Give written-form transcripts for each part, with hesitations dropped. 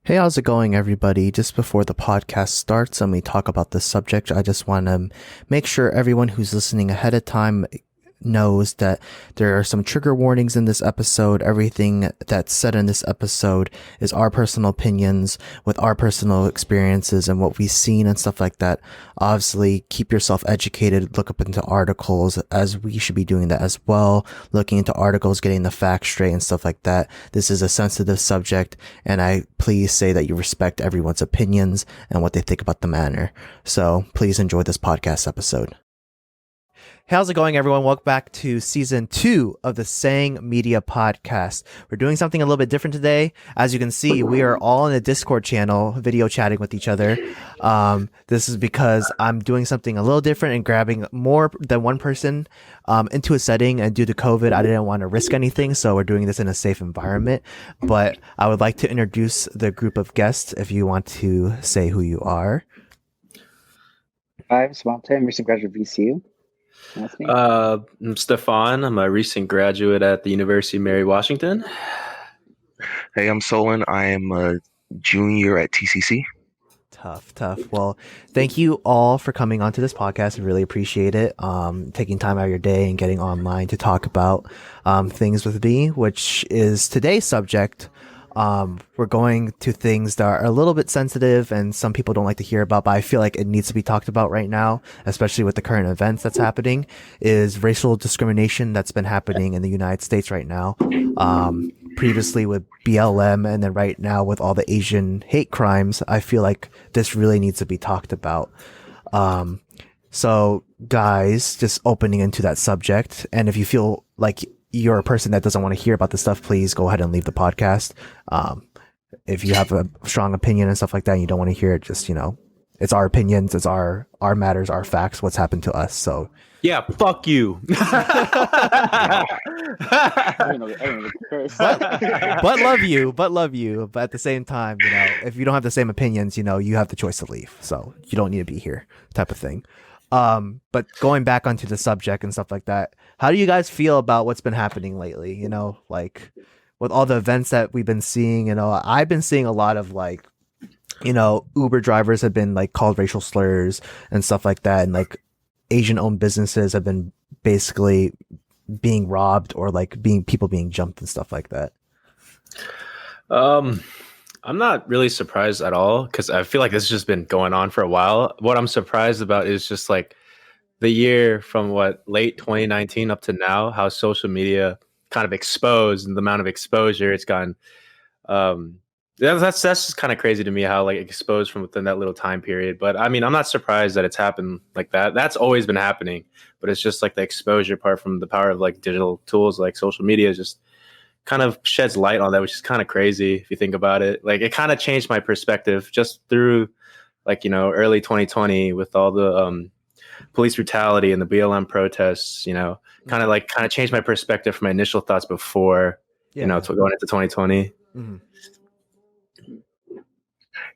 Hey, how's it going, everybody? Just before the podcast starts and we talk about this subject, I just want to make sure everyone who's listening ahead of time knows that there are some trigger warnings in this episode. Everything that's said in this episode is our personal opinions with our personal experiences and what we've seen and stuff like that. Obviously, keep yourself educated, look up into articles, as we should be doing that as well, looking into articles, getting the facts straight and stuff like that. This is a sensitive subject, and I please say that you respect everyone's opinions and what they think about the matter. So please enjoy this podcast episode. How's it going, everyone? Welcome back to season 2 of the Seng Media podcast. We're doing something a little bit different today. As you can see, we are all in a Discord channel, video chatting with each other. This is because I'm doing something a little different and grabbing more than one person into a setting. And due to COVID, I didn't want to risk anything, so we're doing this in a safe environment. But I would like to introduce the group of guests if you want to say who you are. I'm Savontae. I'm a recent graduate of VCU. That's me. I'm Stefan. I'm a recent graduate at the University of Mary Washington. Hey, I'm Solon. I am a junior at TCC. Tough. Well, thank you all for coming onto this podcast. I really appreciate it. Taking time out of your day and getting online to talk about things with me, which is today's subject. We're going to things that are a little bit sensitive and some people don't like to hear about, but I feel like it needs to be talked about right now, especially with the current events that's happening, is racial discrimination that's been happening in the United States right now. Previously with BLM and then right now with all the Asian hate crimes, I feel like this really needs to be talked about. So guys, just opening into that subject. And if you feel like you're a person that doesn't want to hear about this stuff, please go ahead and leave the podcast. If you have a strong opinion and stuff like that and you don't want to hear it, just, it's our opinions, it's our matters, our facts, what's happened to us. So yeah, fuck you. but love you. But at the same time, if you don't have the same opinions, you have the choice to leave. So you don't need to be here, type of thing. But going back onto the subject and stuff like that, how do you guys feel about what's been happening lately? Like with all the events that we've been seeing, I've been seeing a lot of Uber drivers have been called racial slurs and stuff like that. And Asian owned businesses have been basically being robbed or people being jumped and stuff like that. I'm not really surprised at all because I feel like this has just been going on for a while. What I'm surprised about is just the year from late 2019 up to now, how social media kind of exposed and the amount of exposure it's gotten. That's just kind of crazy to me how exposed from within that little time period. But I mean, I'm not surprised that it's happened like that. That's always been happening, but it's just the exposure part from the power of digital tools like social media is just kind of sheds light on that, which is kind of crazy if you think about it. It kind of changed my perspective just through early 2020 with all the police brutality and the BLM protests, kind of changed my perspective from my initial thoughts before, going into 2020. Mm-hmm.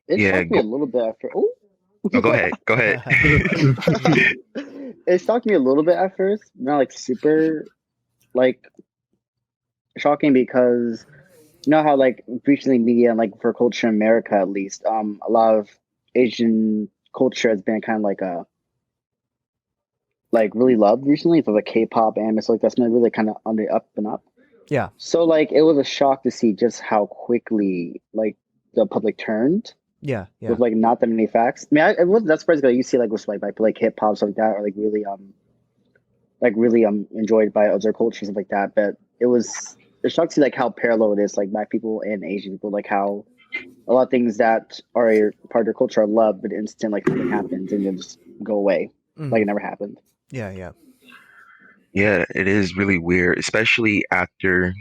It shocked me a little bit after. Oh, go ahead. It shocked me a little bit at first, not super shocking, because how recently media and for culture in America at least, a lot of Asian culture has been kind of really loved recently for K-pop, anime, so that's been really kind of on the up and up. Yeah. So it was a shock to see just how quickly the public turned. Yeah. With not that many facts. I mean, it wasn't that surprising. You see with hip hop stuff like that, or really enjoyed by other cultures and stuff like that. But it shocked to see how parallel it is Black people and Asian people, how a lot of things that are a part of their culture are loved, but instant something happens and then just go away, it never happened. Yeah. Yeah, it is really weird, especially after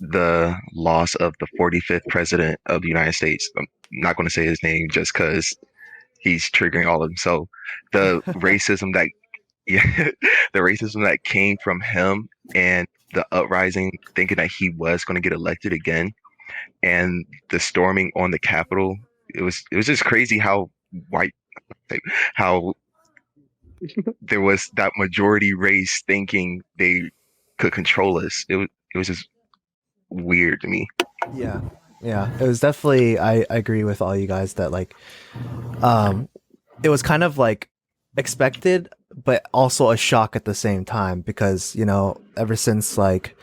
the loss of the 45th president of the United States. I'm not going to say his name just because he's triggering all of them. So the racism that came from him and the uprising thinking that he was going to get elected again, and the storming on the Capitol, it was just crazy how there was that majority race thinking they could control us. It was just weird to me. Yeah. Yeah, it was definitely. I agree with all you guys that like, it was kind of like expected, but also a shock at the same time because ever since like,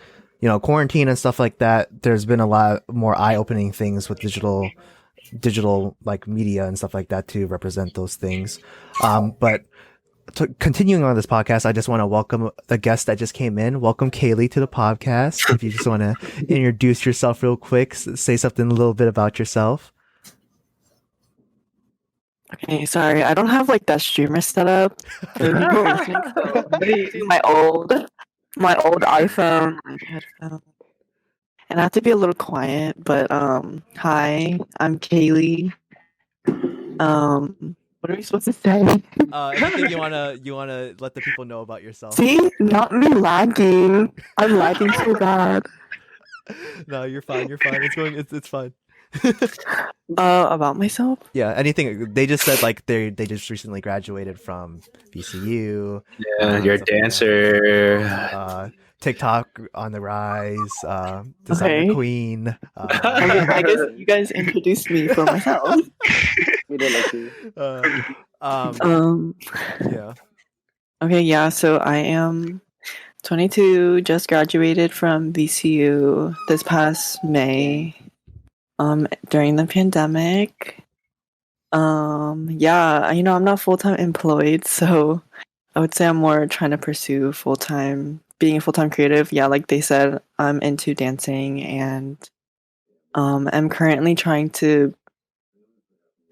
quarantine and stuff like that, there's been a lot more eye-opening things with digital like media and stuff like that to represent those things. But continuing on this podcast, I just want to welcome the guest that just came in. Welcome Kaylee to the podcast. If you just want to introduce yourself real quick, say something a little bit about yourself. Okay, sorry, I don't have like that streamer set up. For people listening, so I'm using my old iPhone headphone. And I have to be a little quiet, but hi, I'm Kaylee. What are we supposed to say? Anything you wanna let the people know about yourself? See, not me lagging. I'm lagging so bad. No, you're fine. It's fine. About myself? Yeah, anything. They just said like they just recently graduated from VCU. Yeah, you're a stuff like that. dancer. TikTok on the rise. Designer Okay. queen. I guess you guys introduced me for myself. We did like you. Yeah. Okay, yeah, so I am 22, just graduated from VCU this past May, during the pandemic. Yeah, I'm not full-time employed, so I would say I'm more trying to pursue being a full-time creative. Yeah, like they said, I'm into dancing and I'm currently trying to,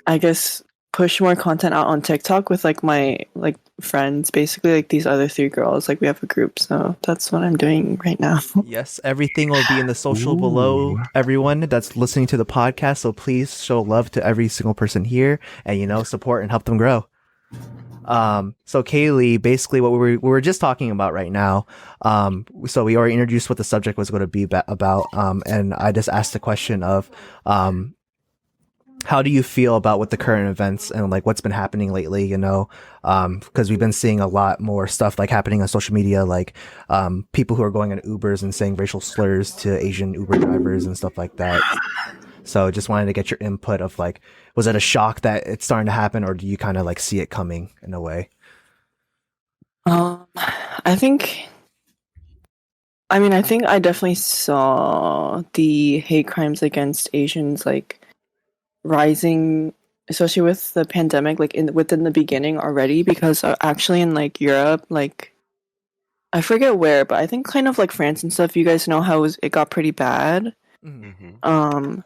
I guess, push more content out on TikTok with like my like friends, basically like these other 3 girls. Like we have a group, so that's what I'm doing right now. Yes, everything will be in the social below, everyone that's listening to the podcast. So please show love to every single person here and, support and help them grow. So Kaylee, basically what we were just talking about right now. So we already introduced what the subject was going to be about. And I just asked the question of, how do you feel about what the current events and like what's been happening lately, because we've been seeing a lot more stuff like happening on social media, like people who are going on Ubers and saying racial slurs to Asian Uber drivers and stuff like that. So just wanted to get your input of like, was it a shock that it's starting to happen, or do you kind of like see it coming in a way? I think I definitely saw the hate crimes against Asians like rising, especially with the pandemic, like within the beginning already, because actually in like Europe, like I forget where, but I think kind of like France and stuff, you guys know how it got pretty bad. Mm-hmm.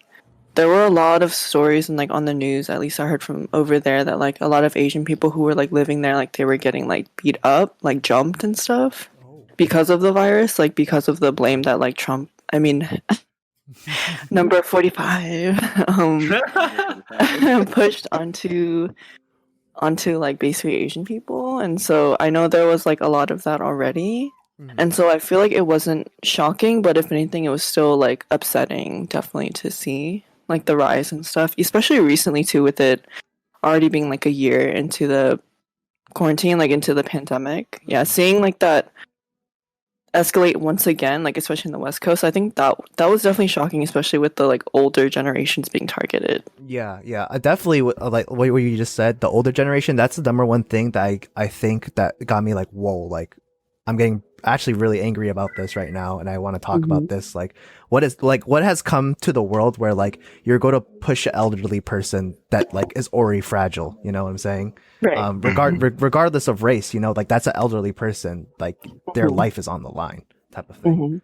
There were a lot of stories and like on the news, at least I heard from over there, that like a lot of Asian people who were like living there, like they were getting like beat up, like jumped and stuff because of the virus, like because of the blame that like Trump, number 45 pushed onto like basically Asian people. And so I know there was like a lot of that already. And so I feel like it wasn't shocking, but if anything, it was still like upsetting, definitely, to see like the rise and stuff, especially recently too, with it already being like a year into the quarantine, like into the pandemic. Yeah, seeing like that escalate once again, like especially in the West Coast, I think that was definitely shocking, especially with the like older generations being targeted. Yeah, I definitely like what you just said. The older generation, that's the number one thing that I think that got me like, whoa, like I'm getting actually really angry about this right now, and I want to talk about this. Like, what has come to the world where like you're going to push an elderly person that like is already fragile. You know what I'm saying? Right. Regardless of race, like that's an elderly person. Like their life is on the line, type of thing.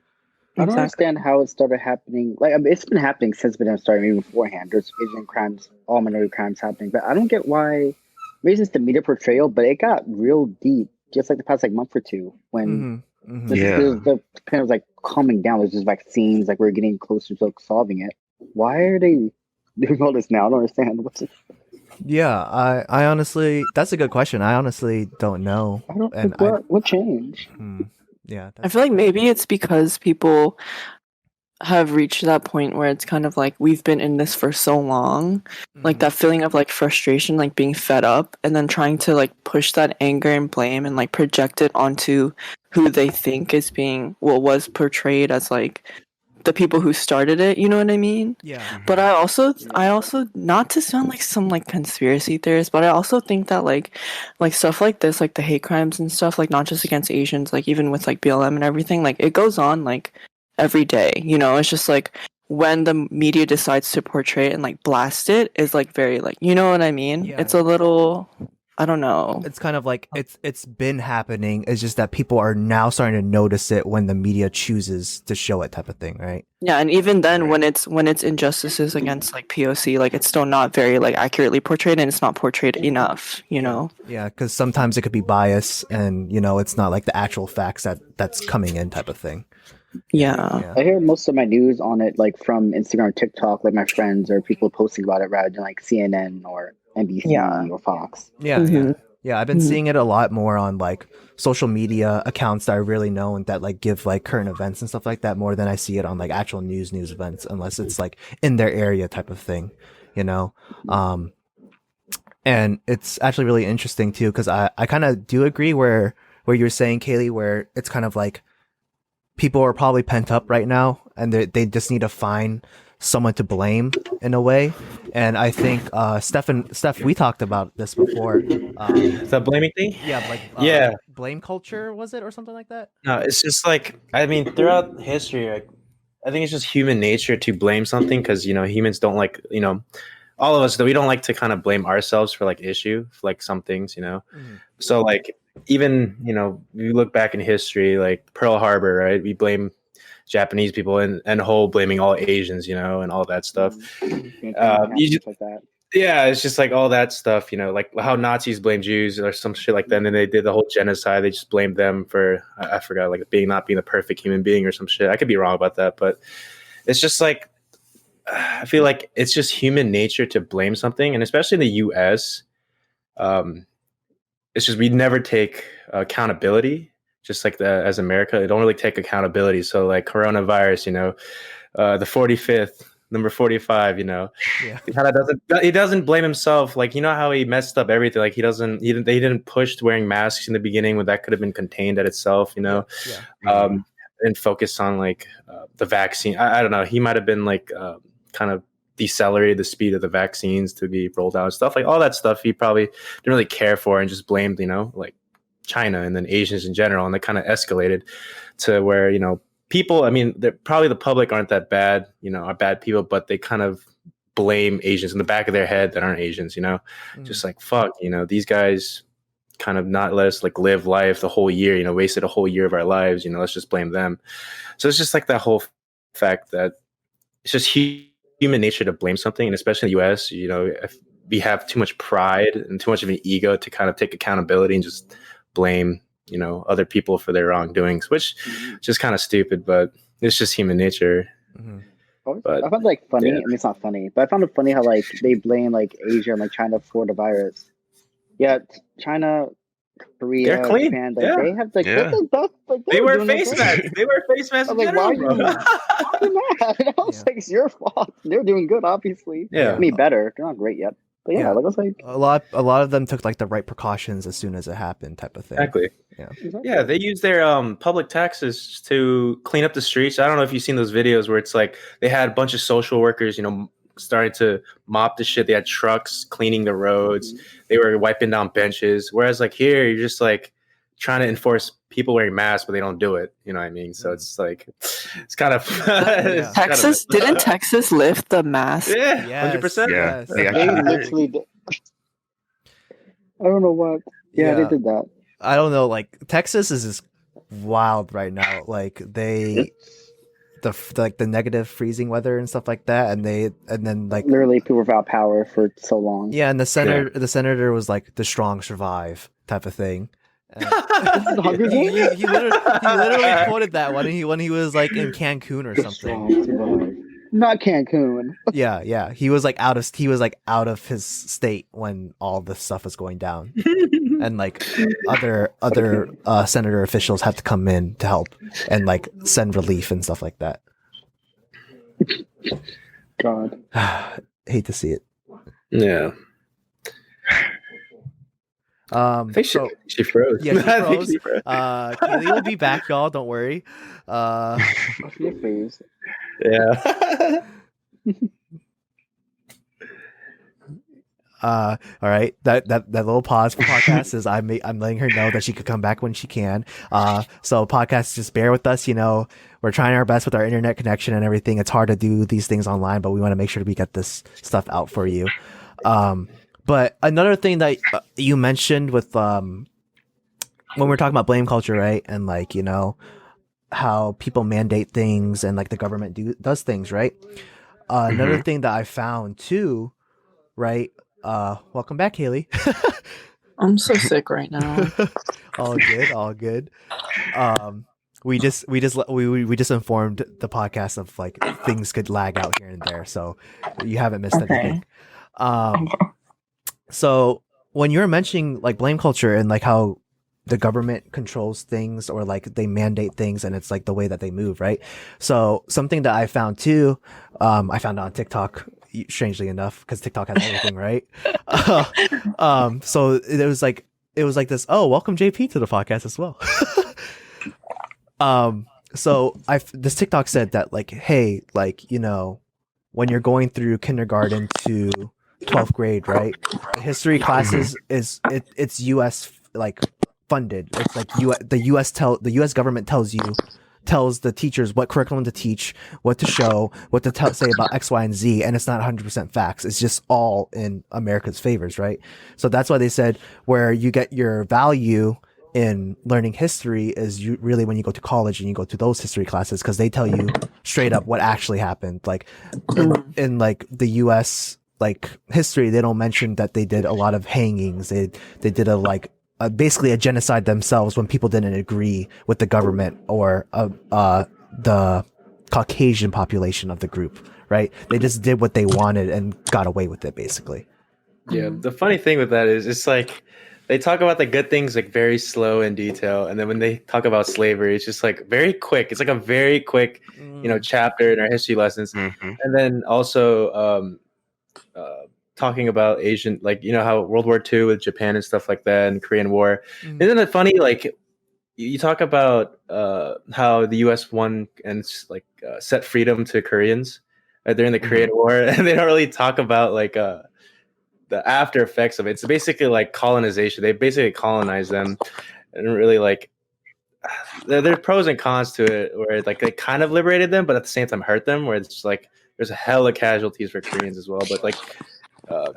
I don't understand how it started happening. Like, I mean, it's been happening since the pandemic started, even beforehand. There's Asian crimes, all minority crimes happening, but I don't get why. Maybe it's the media portrayal, but it got real deep just like the past like month or two when the kind of like calming down. There's just vaccines, like we're getting closer to like, solving it. Why are they doing all this now? I don't understand. Yeah, I honestly, that's a good question. I honestly don't know. What changed? Yeah, I feel like maybe it's because people have reached that point where it's kind of like we've been in this for so long, like that feeling of like frustration, like being fed up, and then trying to like push that anger and blame and like project it onto who they think is was portrayed as like the people who started it, you know what I mean? Yeah. But I also not to sound like some like conspiracy theorist, but I also think that like stuff like this, like the hate crimes and stuff, like not just against Asians, like even with like BLM and everything, like it goes on like every day, you know? It's just like when the media decides to portray it and like blast it is like very like, you know what I mean? Yeah. It's a little, I don't know. It's kind of like it's been happening. It's just that people are now starting to notice it when the media chooses to show it, type of thing, right? Yeah, and even then, when it's injustices against like POC, like it's still not very like accurately portrayed, and it's not portrayed enough, you know. Yeah, because sometimes it could be bias, and you know it's not like the actual facts that's coming in, type of thing. Yeah. I hear most of my news on it like from Instagram or TikTok, like my friends or people posting about it rather than like CNN or NBC or Fox. Yeah, I've been seeing it a lot more on like social media accounts that I really know and that like give like current events and stuff like that more than I see it on like actual news events, unless it's like in their area type of thing, you know. And it's actually really interesting too, because I kind of do agree where you're saying, Kaylee, where it's kind of like people are probably pent up right now and they just need to find someone to blame in a way. And I think Steph, we talked about this before. The blaming thing? Yeah, like yeah, blame culture, was it, or something like that? No, it's just like, I mean, throughout history, like, I think it's just human nature to blame something because, you know, humans don't like, you know, all of us, we don't like to kind of blame ourselves for like like some things, you know. So like even, you know, you look back in history, like Pearl Harbor, right? We blame Japanese people and whole blaming all Asians, you know, and all that stuff. You just, like that. Yeah, it's just like all that stuff, you know, like how Nazis blame Jews or some shit like that. And then they did the whole genocide. They just blamed them for, I forgot, like not being a perfect human being or some shit. I could be wrong about that, but it's just like, I feel like it's just human nature to blame something. And especially in the US, it's just, we never take accountability. Just like as America, they don't really take accountability. So like coronavirus, you know, the 45th, number 45, you know, he doesn't blame himself. Like, you know how he messed up everything. Like they didn't push wearing masks in the beginning when that could have been contained at itself, you know, and focus on like the vaccine. I don't know. He might've been like kind of decelerated the speed of the vaccines to be rolled out and stuff, like all that stuff. He probably didn't really care for and just blamed, you know, like China and then Asians in general. And they kind of escalated to where, you know, people, I mean, probably the public aren't that bad, you know, are bad people, but they kind of blame Asians in the back of their head that aren't Asians, you know, just like, fuck, you know, these guys kind of not let us like live life the whole year, you know, wasted a whole year of our lives, you know, let's just blame them. So it's just like that whole fact that it's just human nature to blame something. And especially in the US, you know, if we have too much pride and too much of an ego to kind of take accountability and just blame, you know, other people for their wrongdoings, which is just kind of stupid, but it's just human nature. But I found it like funny. I mean, it's not funny, but I found it funny how like they blame like Asia and like China for the virus. Yet China, Korea, Japan, like they have like they wear face masks. They wear face masks. I was like, why are you mad? And I was like, it's your fault. They're doing good, obviously. Yeah, I mean, better. They're not great yet. But like I was like, a lot of them took like the right precautions as soon as it happened, type of thing. Exactly. Yeah, they use their public taxes to clean up the streets. I don't know if you've seen those videos where it's like they had a bunch of social workers, you know, starting to mop the shit. They had trucks cleaning the roads. They were wiping down benches. Whereas like here, you're just like trying to enforce people wearing masks, but they don't do it. You know what I mean? So it's like, it's kind of Texas. Didn't Texas lift the mask? Yeah, 100%. Yeah, they literally did. I don't know what. Yeah, they did that. I don't know. Like Texas is just wild right now. Like the negative freezing weather and stuff like that, and then like literally people without power for so long. Yeah, and the senator was like, "The strong survive" type of thing. He literally quoted that when he was like in Cancun or something. Not Cancun. Yeah. He was like out of his state when all this stuff was going down, and like other senator officials had to come in to help and like send relief and stuff like that. God, hate to see it. Yeah. I think she froze. Yeah, she froze. Kaylee will be back, y'all. Don't worry. Yeah. All right. That little pause for podcast is I'm letting her know that she could come back when she can. So podcast, just bear with us. We're trying our best with our internet connection and everything. It's hard to do these things online, but we want to make sure we get this stuff out for you. But another thing that you mentioned with when we're talking about blame culture, right? And like, how people mandate things and like the government does things, right? Another thing that I found too, right? Welcome back, Kaylee. I'm so sick right now. all good. We just informed the podcast of like things could lag out here and there, so you haven't missed anything. So when you're mentioning like blame culture and like how the government controls things or like they mandate things and it's like the way that they move, right? So something that I found too, I found on TikTok, strangely enough, because TikTok has everything, right? So it was like this, oh, welcome JP to the podcast as well. So this TikTok said that like, hey, like, when you're going through kindergarten to 12th grade, right? The history classes it's US like funded. It's like the US government tells the teachers what curriculum to teach, what to show, what to say about X, Y, and Z, and it's not 100% facts. It's just all in America's favors, right? So that's why they said where you get your value in learning history is really when you go to college and you go to those history classes, because they tell you straight up what actually happened. Like in like the US like history, they don't mention that they did a lot of hangings. They did basically a genocide themselves when people didn't agree with the government or the Caucasian population of the group, right? They just did what they wanted and got away with it, basically. Yeah, the funny thing with that is it's like they talk about the good things like very slow in detail, and then when they talk about slavery, it's just like very quick. It's like a very quick, chapter in our history lessons, and then also talking about Asian, like, how World War II with Japan and stuff like that, and Korean War. Isn't it funny? Like, you talk about how the U.S. won and set freedom to Koreans during the Korean War, and they don't really talk about like the after effects of it. It's basically like colonization. They basically colonized them, and really like there's pros and cons to it, where like they kind of liberated them, but at the same time hurt them. Where it's just like there's a hella casualties for Koreans as well, but like.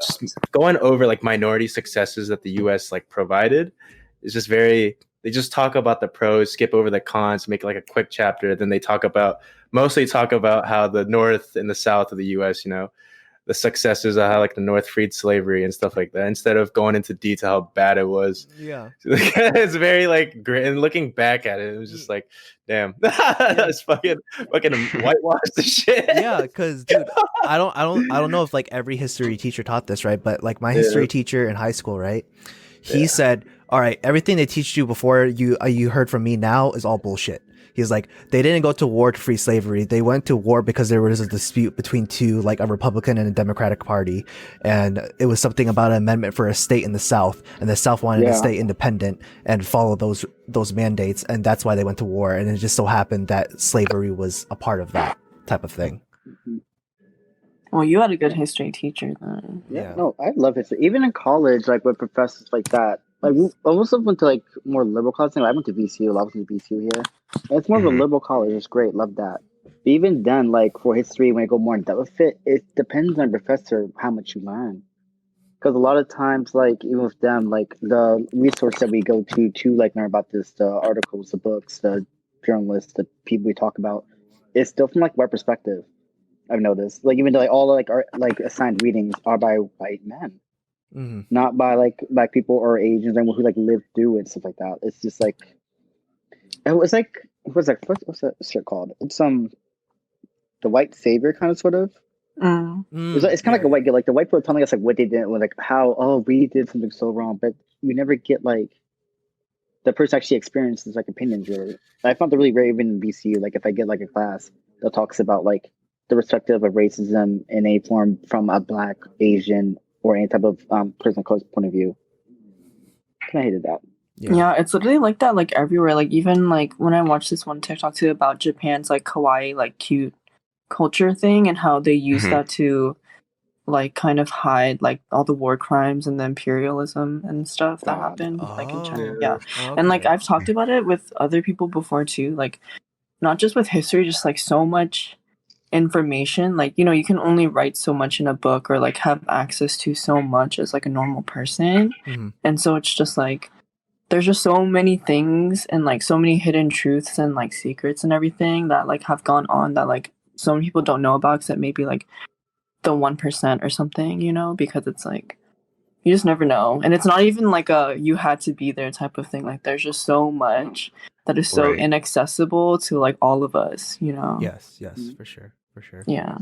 Just going over like minority successes that the U.S. like provided is just they just talk about the pros, skip over the cons, make like a quick chapter. Then they mostly talk about how the North and the South of the U.S., the successes of how like the North freed slavery and stuff like that, instead of going into detail how bad it was. Yeah. It's very like great. And looking back at it, it was just like, damn, it's fucking whitewashed the shit. Yeah, because dude, I don't know if like every history teacher taught this, right? But like my history teacher in high school, right? He said, all right, everything they teach you before you heard from me now is all bullshit. He's like, they didn't go to war to free slavery. They went to war because there was a dispute between two, like a Republican and a Democratic party. And it was something about an amendment for a state in the South. And the South wanted to stay independent and follow those mandates. And that's why they went to war. And it just so happened that slavery was a part of that type of thing. Well, you had a good history teacher then. Yeah, no, I love history. Even in college, like with professors like that, like I also went to like more liberal college. I went to VCU. I was in VCU here. And it's more of a liberal college. It's great. Love that. But even then, like for history, when I go more in depth with it, it depends on the professor how much you learn. Because a lot of times, like even with them, like the resource that we go to like learn about this, the articles, the books, the journalists, the people we talk about, it's still from like white perspective. I've noticed, like even though like all like our like assigned readings are by white men. Not by like black people or Asians and who like lived through it and stuff like that. It's just like what's that shit called? It's the white savior kind of sort of. It's kind of like a white guilt. Like the white people telling us like what they did, like how we did something so wrong, but we never get like the person actually experiences like opinions. Really, I found it really rare even in BCU. Like if I get like a class that talks about like the perspective of racism in a form from a black, Asian, or any type of person of color's point of view. I hated that. Yeah, it's literally like that everywhere. Like even like when I watched this one TikTok too about Japan's like kawaii, like cute culture thing and how they use Mhm. that to like kind of hide like all the war crimes and the imperialism and stuff that God. happened like in China. Oh, Yeah. And like okay. I've talked about it with other people before too, like not just with history, just like so much information, like, you know, you can only write so much in a book or like have access to so much as like a normal person. Mhm. And so it's just like there's just so many things and like so many hidden truths and like secrets and everything that like have gone on that like so many people don't know about except maybe like the 1% or something, you know, because it's like you just never know. And it's not even like a you had to be there type of thing. Like there's just so much that is so Right. inaccessible to like all of us, you know. Yes, for sure. Yeah.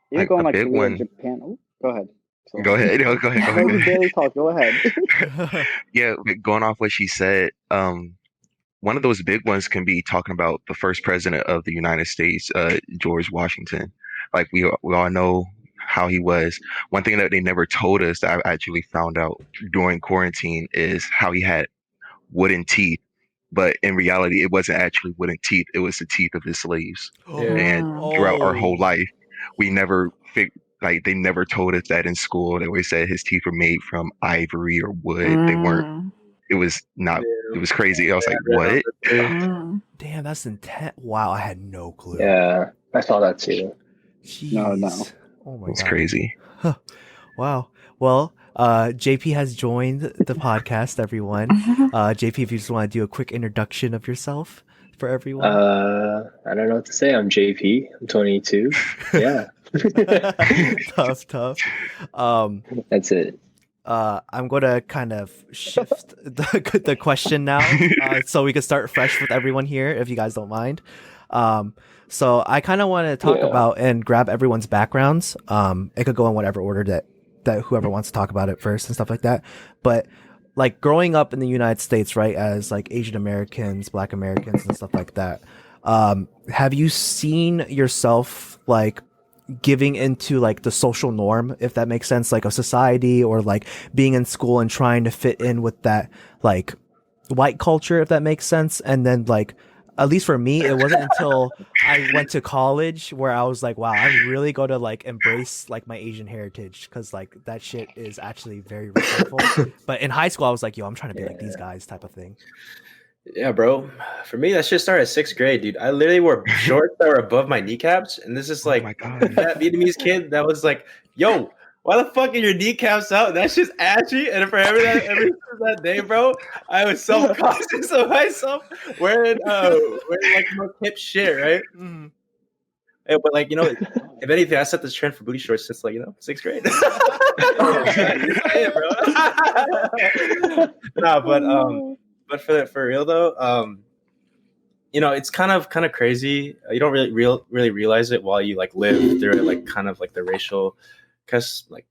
You're Like, going a like big Korea, one. Japan. Oh, go ahead. So- Go ahead. No, go ahead. Go No, ahead. you barely talk. Go ahead. Yeah, but going off what she said, one of those big ones can be talking about the first president of the United States, George Washington. Like we all know how he was. One thing that they never told us that I actually found out during quarantine is how he had wooden teeth. But in reality, it wasn't actually wooden teeth. It was the teeth of his slaves. And throughout our whole life, we never like they never told us that in school. They always said his teeth were made from ivory or wood. They weren't. It was not. It was crazy. I was like, what? Damn, that's intense. Wow, I had no clue. Yeah, I saw that too. Jeez. No. Oh my It's god. crazy. Wow. Well, JP has joined the podcast, everyone. JP, if you just want to do a quick introduction of yourself for everyone. I don't know what to say. I'm JP. I'm 22. Yeah. Tough. That's it. I'm gonna kind of shift the question now, so we can start fresh with everyone here, if you guys don't mind. So I kind of want to talk about and grab everyone's backgrounds. It could go in whatever order that whoever wants to talk about it first and stuff like that. But like growing up in the United States, right, as like Asian Americans, Black Americans, and stuff like that, have you seen yourself like giving into like the social norm, if that makes sense, like a society, or like being in school and trying to fit in with that like white culture, if that makes sense? And then like, at least for me, it wasn't until I went to college where I was like, wow, I'm really going to like embrace like my Asian heritage, because like that shit is actually very respectful. But in high school I was like, yo, I'm trying to be like these guys type of thing. Yeah, bro. For me, that shit started at 6th grade, dude. I literally wore shorts that were above my kneecaps, and this is like my God. that Vietnamese kid that was like, "Yo, why the fuck are your kneecaps out?" That's just ashy. And for every that day, bro, I was self-conscious of myself wearing like more hip shit, right? Mm-hmm. Yeah, but like, you know, if anything, I set this trend for booty shorts since like, you know, 6th grade. Yeah, bro. Nah, but for real though, you know, it's kind of crazy. You don't really realize it while you like live through it, like kind of like the racial, cause like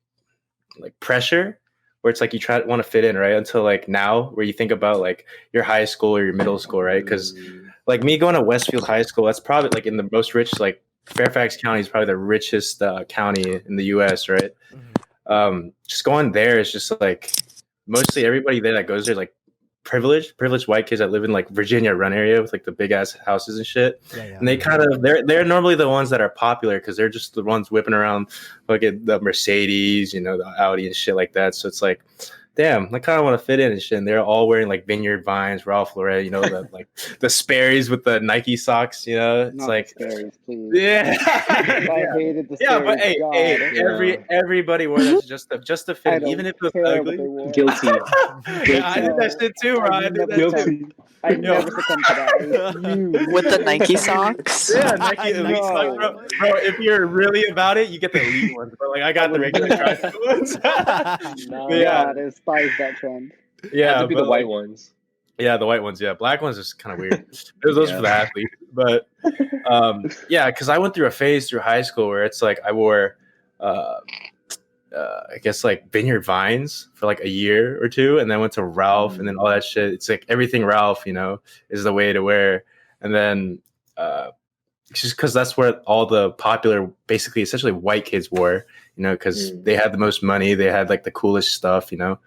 pressure, where it's like you want to fit in, right? Until like now, where you think about like your high school or your middle school, right? Because like me going to Westfield High School, that's probably like in the most rich, like Fairfax County is probably the richest county in the U.S., right? Just going there is just like mostly everybody there that goes there like privileged white kids that live in like Virginia Run area with like the big ass houses and shit. And they kind of they're normally the ones that are popular because they're just the ones whipping around like the Mercedes, you know, the Audi and shit like that. So it's like, damn, I kind of want to fit in and shit. And they're all wearing like Vineyard Vines, Ralph Lauren, you know, the like the Sperry's with the Nike socks, you know. It's Not like, Sperry's, please. yeah. I hated the Yeah, but Sperry's, hey, God. everybody wore that just to fit I in, don't even if it was care what ugly. they wore. Guilty. Yeah, I did that shit too, bro. I did that too. Guilty. I never succumbed to that. I refuse. With the Nike socks. Yeah, Nike elite socks, bro. Bro, if you're really about it, you get the elite ones. But like, I got the regular tricycle ones. No, Yeah. God, it spies that trend. Yeah, Had to be but the white ones. Yeah, the white ones. Yeah, black ones is kind of weird. Those are for the athletes. But yeah, because I went through a phase through high school where it's like I wore, I guess like Vineyard Vines for like a year or two, and then went to Ralph, and then all that shit. It's like everything Ralph, you know, is the way to wear. And then just because that's where all the popular, basically, essentially white kids wore, you know, because they had the most money, they had like the coolest stuff, you know.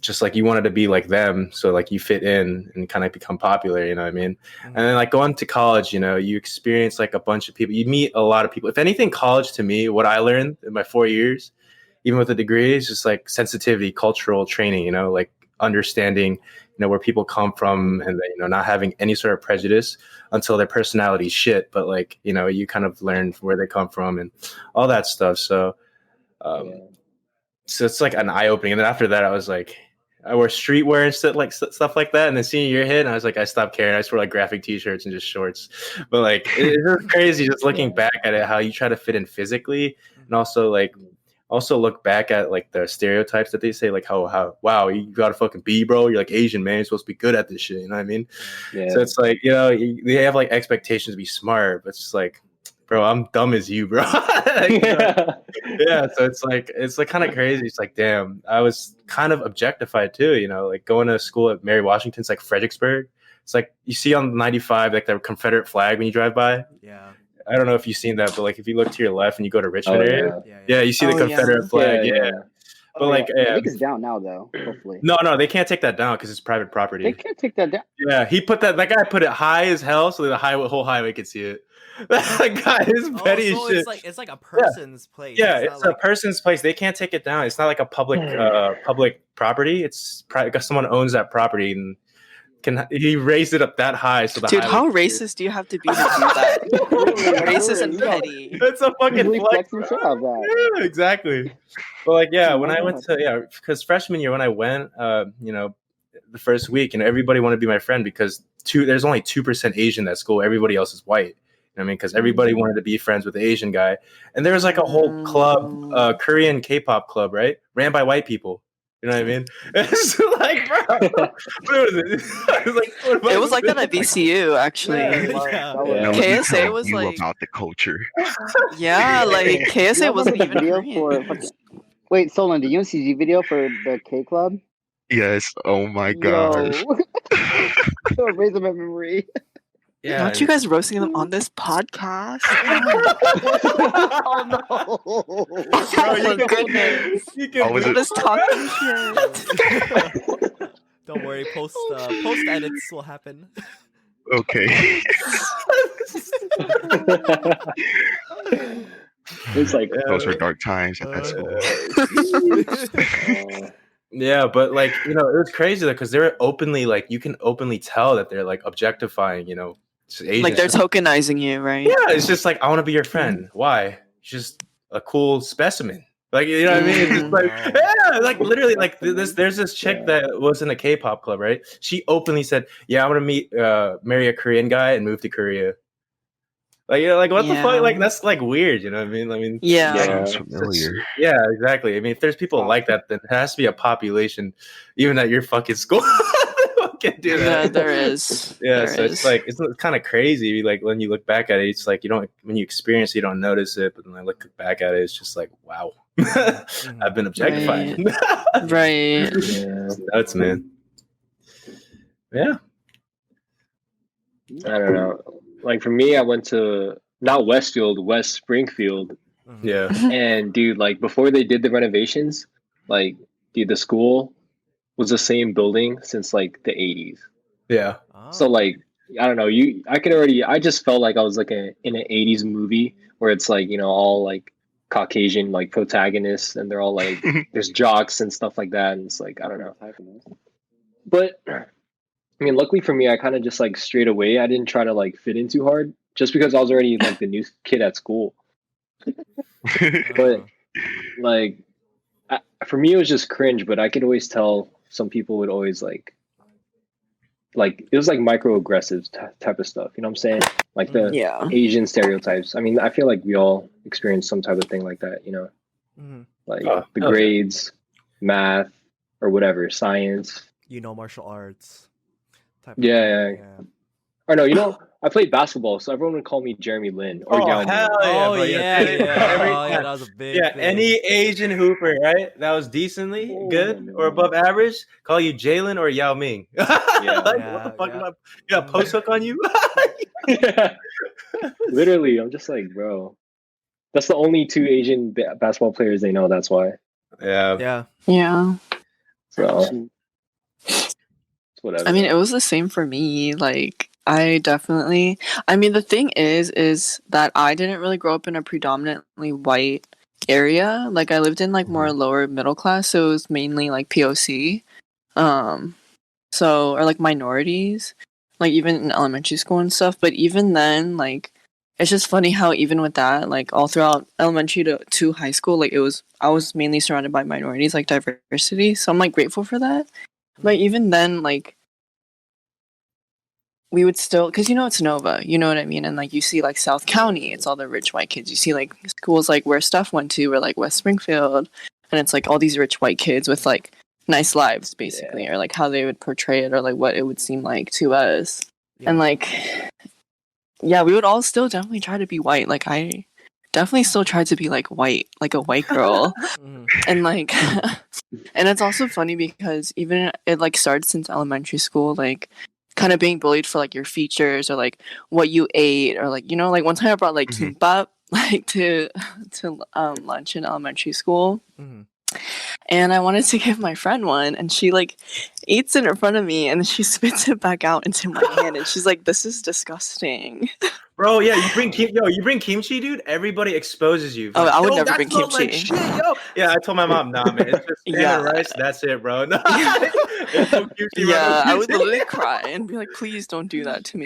just like you wanted to be like them, so like you fit in and kind of become popular, you know what I mean? And then like going to college, you know, you experience like a bunch of people, you meet a lot of people. If anything, college to me, what I learned in my 4 years, even with a degree, is just like sensitivity, cultural training, you know, like understanding, you know, where people come from, and then, you know, not having any sort of prejudice until their personality shit, but like, you know, you kind of learn where they come from and all that stuff. So so it's like an eye opening. And then after that, I was like, I wore streetwear and stuff like that. And then senior year hit, and I was like, I stopped caring. I just wore like graphic t-shirts and just shorts. But like, it's just crazy just looking back at it, how you try to fit in physically, and also look back at like the stereotypes that they say, like how wow, you gotta fucking be, bro. You're like Asian, man. You're supposed to be good at this shit. You know what I mean? Yeah. So it's like, you know, they have like expectations to be smart, but it's just like, bro, I'm dumb as you, bro. Like, yeah. So it's like kind of crazy. It's like, damn, I was kind of objectified too, you know, like going to school at Mary Washington's like Fredericksburg. It's like you see on 95, like the Confederate flag when you drive by. Yeah. I don't know if you've seen that, but like if you look to your left and you go to Richmond area, you see the Confederate flag. Yeah. But I think it's down now though, hopefully. No, they can't take that down because it's private property. They can't take that down. Yeah, that guy put it high as hell so the whole highway could see it. That guy is petty so shit. It's like a person's place. Yeah, it's a person's place. They can't take it down. It's not like a public property. It's because someone owns that property and he raised it up that high. So dude, how racist do you have to be to do that? Racist and petty. It's a fucking flex. Yeah, exactly. But like, yeah, when I went to because freshman year when I went, you know, the first week, and everybody wanted to be my friend because there's only 2% Asian at school. Everybody else is white. You know what I mean? Because everybody wanted to be friends with the Asian guy. And there was like a whole club, Korean K-pop club, right? Ran by white people. You know what I mean? It's like, bro, what was it? It was like that at VCU, actually. KSA was like about the culture. Yeah, like KSA wasn't even Korean. Wait, Solon, did you see the video for the K Club? Yes. Oh my gosh. Raise up my memory. Yeah. Aren't you guys roasting them on this podcast? Oh no! Oh my goodness! You're just talking shit. Don't worry, post edits will happen. Okay. It's like those were dark times at that school. Yeah, but like, you know, it was crazy though, because they're openly like, you can openly tell that they're like objectifying, you know, Asian like they're tokenizing you, right? Yeah, it's just like, I want to be your friend. Why? You're just a cool specimen. Like, you know what I mean? It's just like, yeah, like literally, like there's this chick that was in a K-pop club, right? She openly said, "Yeah, I'm gonna marry a Korean guy and move to Korea." Like, you know, like what the fuck? Like that's like weird, you know what I mean? Sounds familiar. Yeah, exactly. I mean, if there's people like that, then there has to be a population, even at your fucking school. Can do that. Yeah, there is. Yeah, so it's like it's kind of crazy. Like when you look back at it, it's like when you experience it, you don't notice it. But when I look back at it, it's just like, wow, I've been objectified. Right. Yeah, nuts, man. Yeah. I don't know. Like for me, I went to not Westfield, West Springfield. Yeah. And dude, like before they did the renovations, like dude, the school was the same building since like the 80s. Yeah. So like I don't know, I just felt like I was like in an 80s movie where it's like, you know, all like Caucasian like protagonists and they're all like there's jocks and stuff like that, and it's like I don't know. But I mean, luckily for me, I kind of just like straight away, I didn't try to like fit in too hard just because I was already like the new kid at school. But like for me it was just cringe, but I could always tell some people would always like it was like microaggressive type of stuff, you know what I'm saying? Like the Asian stereotypes. I mean, I feel like we all experience some type of thing like that, you know? Like the grades, math, or whatever, science. You know, martial arts. Yeah. Or no, you know, I played basketball, so everyone would call me Jeremy Lin or Yao Ming. That was a big thing. Any Asian hooper, right? That was decently good or above average, call you Jalen or Yao Ming. What the fuck am I? You got a post hook on you? Literally, I'm just like, bro. That's the only two Asian basketball players they know. That's why. Yeah. Yeah. So it's whatever. I mean, it was the same for me. Like, I definitely. I mean, the thing is that I didn't really grow up in a predominantly white area. Like, I lived in like more lower middle class, so it was mainly like POC. So or like minorities, like even in elementary school and stuff. But even then, like, it's just funny how even with that, like all throughout elementary to high school, like I was mainly surrounded by minorities, like diversity. So I'm like grateful for that. But even then, like we would still, because it's Nova, you know what I mean? And like you see like South County, it's all the rich white kids. You see like schools like where Stef went to, or like West Springfield, and it's like all these rich white kids with like nice lives, basically, or like how they would portray it, or like what it would seem like to us. And like, yeah, we would all still definitely try to be white. Like I definitely still tried to be like white, like a white girl. And like, and it's also funny because even it like started since elementary school, like kind of being bullied for like your features or like what you ate, or like like one time I brought like kimbap like to lunch in elementary school. And I wanted to give my friend one, and she like eats it in front of me, and she spits it back out into my hand, and she's like, "This is disgusting." Bro, yeah, you bring kimchi, dude. Everybody exposes you. Oh, Like, I would never bring kimchi. Like shit, yo. Yeah, I told my mom, nah, man, it's just salmon rice. That's it, bro. No, there's no kimchi, Yeah, bro. I would literally cry and be like, "Please don't do that to me."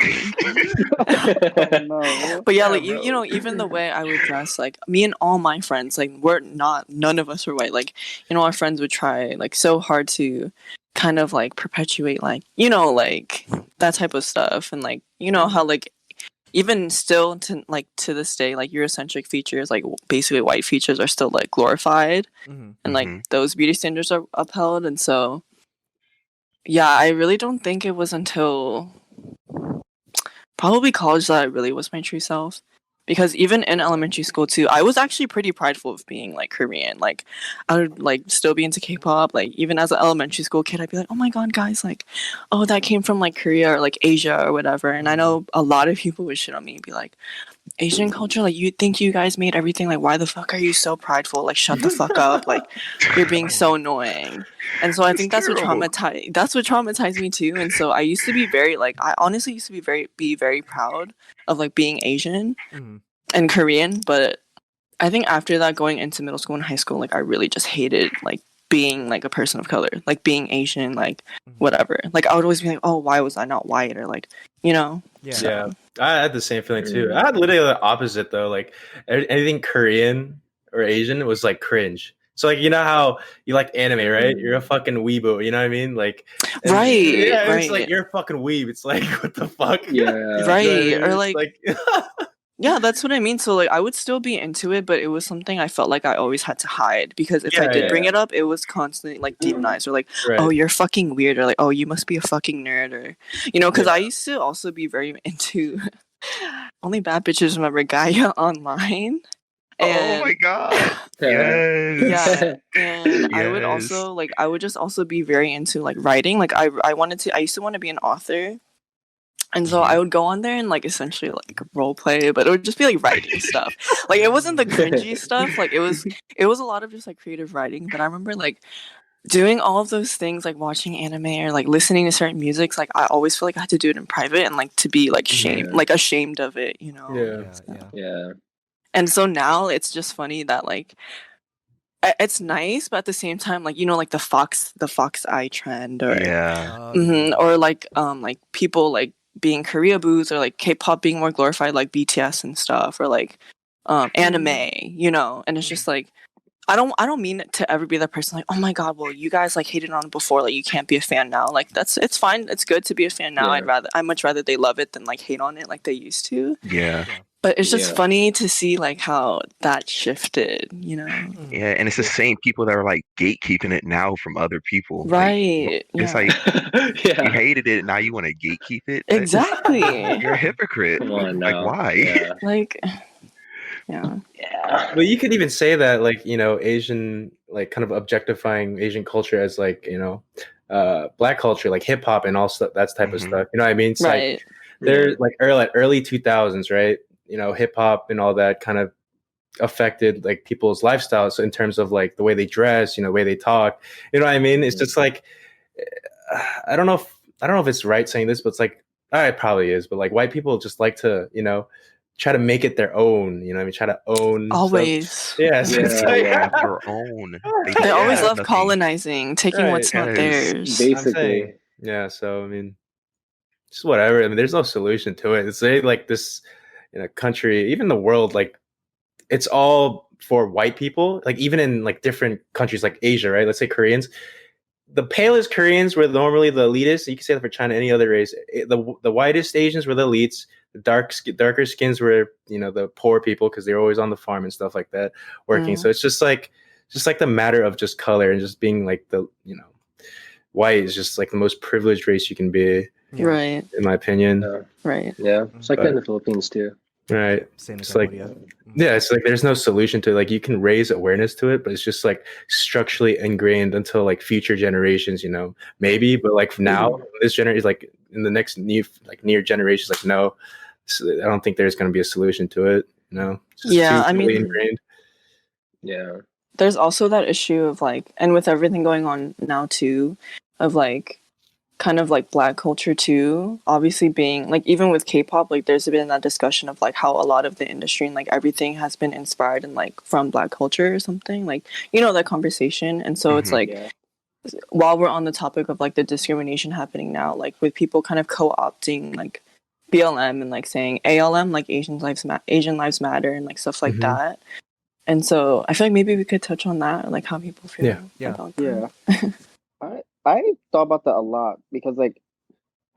No. But yeah, like even the way I would dress, like me and all my friends, like none of us were white. Like our friends would try like so hard to kind of like perpetuate like like that type of stuff, and like how like even still to this day, like Eurocentric features, like basically white features, are still like glorified, and like those beauty standards are upheld. And so yeah, I really don't think it was until probably college that I really was my true self. Because even in elementary school too, I was actually pretty prideful of being like Korean. Like I would like still be into K-pop. Like even as an elementary school kid, I'd be like, "Oh my god, guys! Like, oh, that came from like Korea or like Asia or whatever." And I know a lot of people would shit on me and be like, "Asian culture, like you think you guys made everything? Like why the fuck are you so prideful? Like shut the fuck up! Like you're being so annoying." And so I think that's what traumatized me too. And so I used to be very like I honestly used to be very proud of like being Asian and Korean, but I think after that, going into middle school and high school, like I really just hated like being like a person of color, like being Asian, like whatever. Like I would always be like, "Oh, why was I not white?" Or like Yeah. I had the same feeling too. I had literally the opposite though. Like anything Korean or Asian was like cringe. So like how you like anime, right? You're a fucking weebo, you know what I mean? Like right. It's like you're a fucking weeb. It's like what the fuck? Right. You know what I mean? Or like yeah, that's what I mean. So like I would still be into it, but it was something I felt like I always had to hide, because if I did bring it up, it was constantly like demonized, or like, "Oh, you're fucking weird," or like, "Oh, you must be a fucking nerd," or because I used to also be very into only bad bitches remember Gaia online. And, oh my god! Yes. And I would also I would just also be very into like writing. Like I used to want to be an author. And so I would go on there and like essentially like role play, but it would just be like writing stuff. Like it wasn't the cringy stuff. Like it was a lot of just like creative writing. But I remember like doing all of those things, like watching anime or like listening to certain musics. Like I always feel like I had to do it in private and like to be like ashamed of it, Yeah. And so now it's just funny that like it's nice, but at the same time, like like the fox eye trend, or or like people like being Korea boos, or like K-pop being more glorified, like BTS and stuff, or like anime, and it's just like I don't mean it to ever be that person like, "Oh my god, well you guys like hated on it before, like you can't be a fan now." Like it's fine, it's good to be a fan now. I'd much rather they love it than like hate on it like they used to. But it's just funny to see like how that shifted, Yeah, and it's the same people that are like gatekeeping it now from other people. Right. Like, it's like you hated it, now you want to gatekeep it. Exactly. You're a hypocrite. Come on like now. why? Yeah. Like yeah. Well, you could even say that like Asian, like kind of objectifying Asian culture as like black culture, like hip hop and all that type of stuff. You know what I mean? It's like they're like early 2000s, right? Hip hop and all that kind of affected like people's lifestyles in terms of like the way they dress, the way they talk. You know what I mean? It's just like I don't know if it's right saying this, but it's like it probably is. But like white people just like to try to make it their own. You know what I mean? Try to own Always. stuff. Yeah, so it's Yeah, like, yeah. Their own. They always love nothing. colonizing, taking Right. what's not Yes. theirs. I'm Basically. saying, yeah. So I mean, just whatever. I mean, there's no solution to it. It's like this country, even the world, like it's all for white people. Like even in like different countries, like Asia, right? Let's say Koreans. The palest Koreans were normally the elitists. You can say that for China, any other race. The whitest Asians were the elites. The darker skins were, the poor people because they're always on the farm and stuff like that, working. So it's just like the matter of just color and just being like white is just like the most privileged race you can be, Right. in my opinion. Right. Yeah, it's like that in the But- Philippines too. Right. Same as It's like- Cambodia. Yeah, it's like there's no solution to it. Like you can raise awareness to it, but it's just like structurally ingrained until like future generations, maybe. But like now, this generation, like in the next near generations, like no, I don't think there's going to be a solution to it. It's just Yeah, too I mean- deeply ingrained. Yeah. There's also that issue of like, and with everything going on now too, of like kind of like Black culture too, obviously being like, even with K-pop, like there's been that discussion of like how a lot of the industry and like everything has been inspired and like from Black culture or something, like that conversation. And so it's Mhm. like, Yeah. while we're on the topic of like the discrimination happening now, like with people kind of co-opting like BLM and like saying ALM, like Asian Lives Matter and like stuff like Mhm. that. And so I feel like maybe we could touch on that, like how people feel Yeah. about that. Yeah. I thought about that a lot because like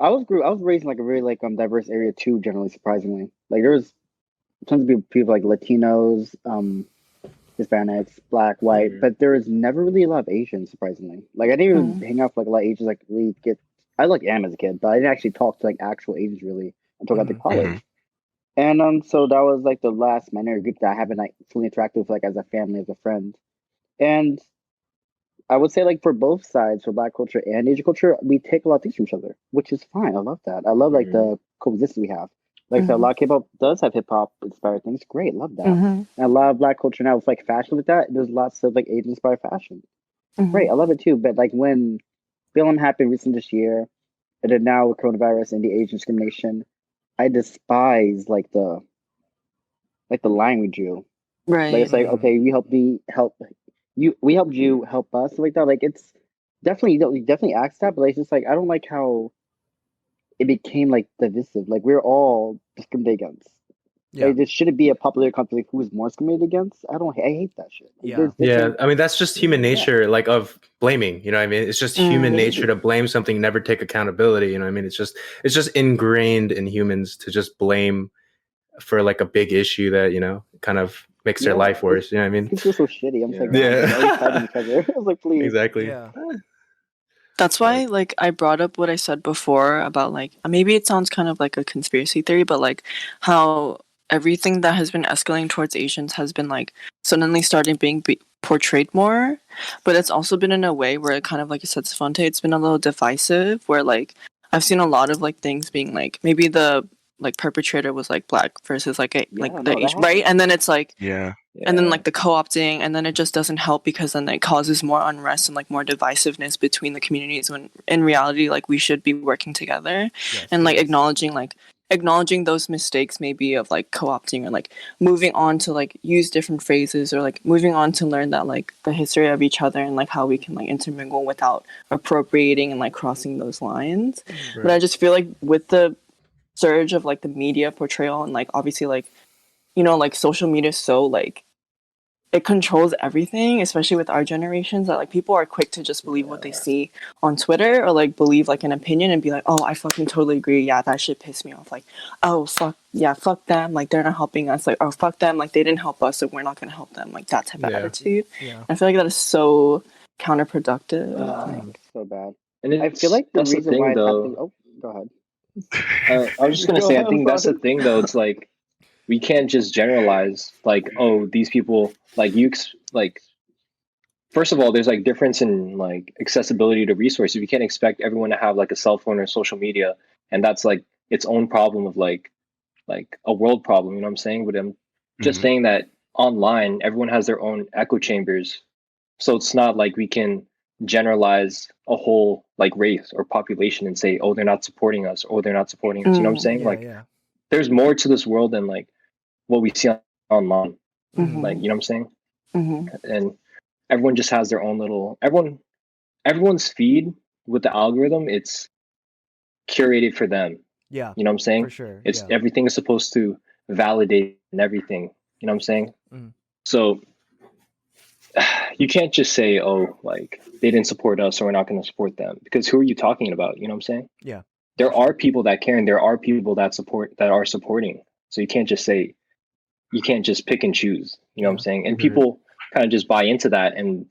I was raised in like a really like diverse area too, generally surprisingly. Like there was tons of people like Latinos, Hispanics, Black, white, Mhm. but there was never really a lot of Asians, surprisingly. Like I didn't even hang out with like a lot of Asians like really get I like am as a kid, but I didn't actually talk to like actual Asians really until I got to Mhm. college. And so that was like the last minority group that I haven't like fully interacted with like as a family, as a friend. And I would say like for both sides, for Black culture and Asian culture, we take a lot of things from each other, which is fine. I love that. I love like the coexistence we have. Like so a lot of K-pop does have hip hop inspired things. Great, love that. And a lot of Black culture now with like fashion with that, there's lots of like Asian inspired fashion. Great, I love it too. But like when BLM happened recently this year, and then now with coronavirus and the Asian discrimination, I despise like the line we drew. Right. Like it's like, okay, we helped you, we helped you help us, like that. Like it's definitely acts that, but like, it's just like I don't like how it became like divisive. Like we're all discriminated against. Yeah. Like, this shouldn't be a popular conflict. Like, who's more discriminated against? I hate that shit. Like, Yeah. there's Yeah, different- I mean that's just human nature, like of blaming. You know what I mean? It's just human Mm. nature to blame something, never take accountability. You know what I mean? It's just ingrained in humans to just blame for like a big issue that kind of makes their Yeah. life worse. You know what I mean? People feel so shitty. I'm just like, Yeah. wow, they're always fighting each other. I was like, please. Exactly. Yeah. That's why, like, I brought up what I said before about, like, maybe it sounds kind of like a conspiracy theory, but, like, how everything that has been escalating towards Asians has been, like, suddenly starting being portrayed more. But it's also been in a way where it kind of, like you said, Savontae, it's been a little divisive, where, like, I've seen a lot of, like, things being, like, maybe the, like, perpetrator was, like, Black versus, like, that Asian, happens. right? And then it's, like, Yeah. and then like the co-opting, and then it just doesn't help because then it causes more unrest and like more divisiveness between the communities, when in reality like we should be working together. Yes, And like yes. acknowledging those mistakes maybe of like co-opting, or like moving on to like use different phrases, or like moving on to learn that like the history of each other and like how we can like intermingle without appropriating and like crossing those lines. But I just feel like with the surge of like the media portrayal and like obviously like like social media is so like it controls everything, especially with our generations, that like people are quick to just believe what they see on Twitter, or like believe like an opinion and be like, oh, I fucking totally agree. Yeah, that shit pissed me off. Like, oh, fuck them. Like, they're not helping us. Like, oh, fuck them. Like, they didn't help us, so we're not going to help them. Like, that type of Yeah. attitude. Yeah. I feel like that is so counterproductive. Like, so bad. And I feel like the that's the reason thing, why it's though. happening. Oh, go ahead. I was just gonna Go say, I ahead, think that's the sorry. thing, though. It's like we can't just generalize, like, oh, these people, like like. First of all, there's like difference in like accessibility to resources. You can't expect everyone to have like a cell phone or social media, and that's like its own problem of like a world problem. You know what I'm saying? But I'm just saying that online, everyone has their own echo chambers. So it's not like we can generalize a whole like race or population and say, oh, they're not supporting us, or they're not supporting us. You know what I'm saying? Yeah, Like yeah. there's more to this world than like what we see online. Mhm. Like, you know what I'm saying? Mhm. And everyone just has their own little everyone's feed with the algorithm, it's curated for them. Yeah, You know what I'm saying? for sure. It's Yeah. everything is supposed to validate and everything. You know what I'm saying? Mhm. So you can't just say, oh, like they didn't support us, so we're not going to support them. Because who are you talking about? You know what I'm saying? Yeah. There are people that care, and there are people that are supporting. So you can't just pick and choose. You know what I'm Yeah. saying? And Mhm. people kind of just buy into that, and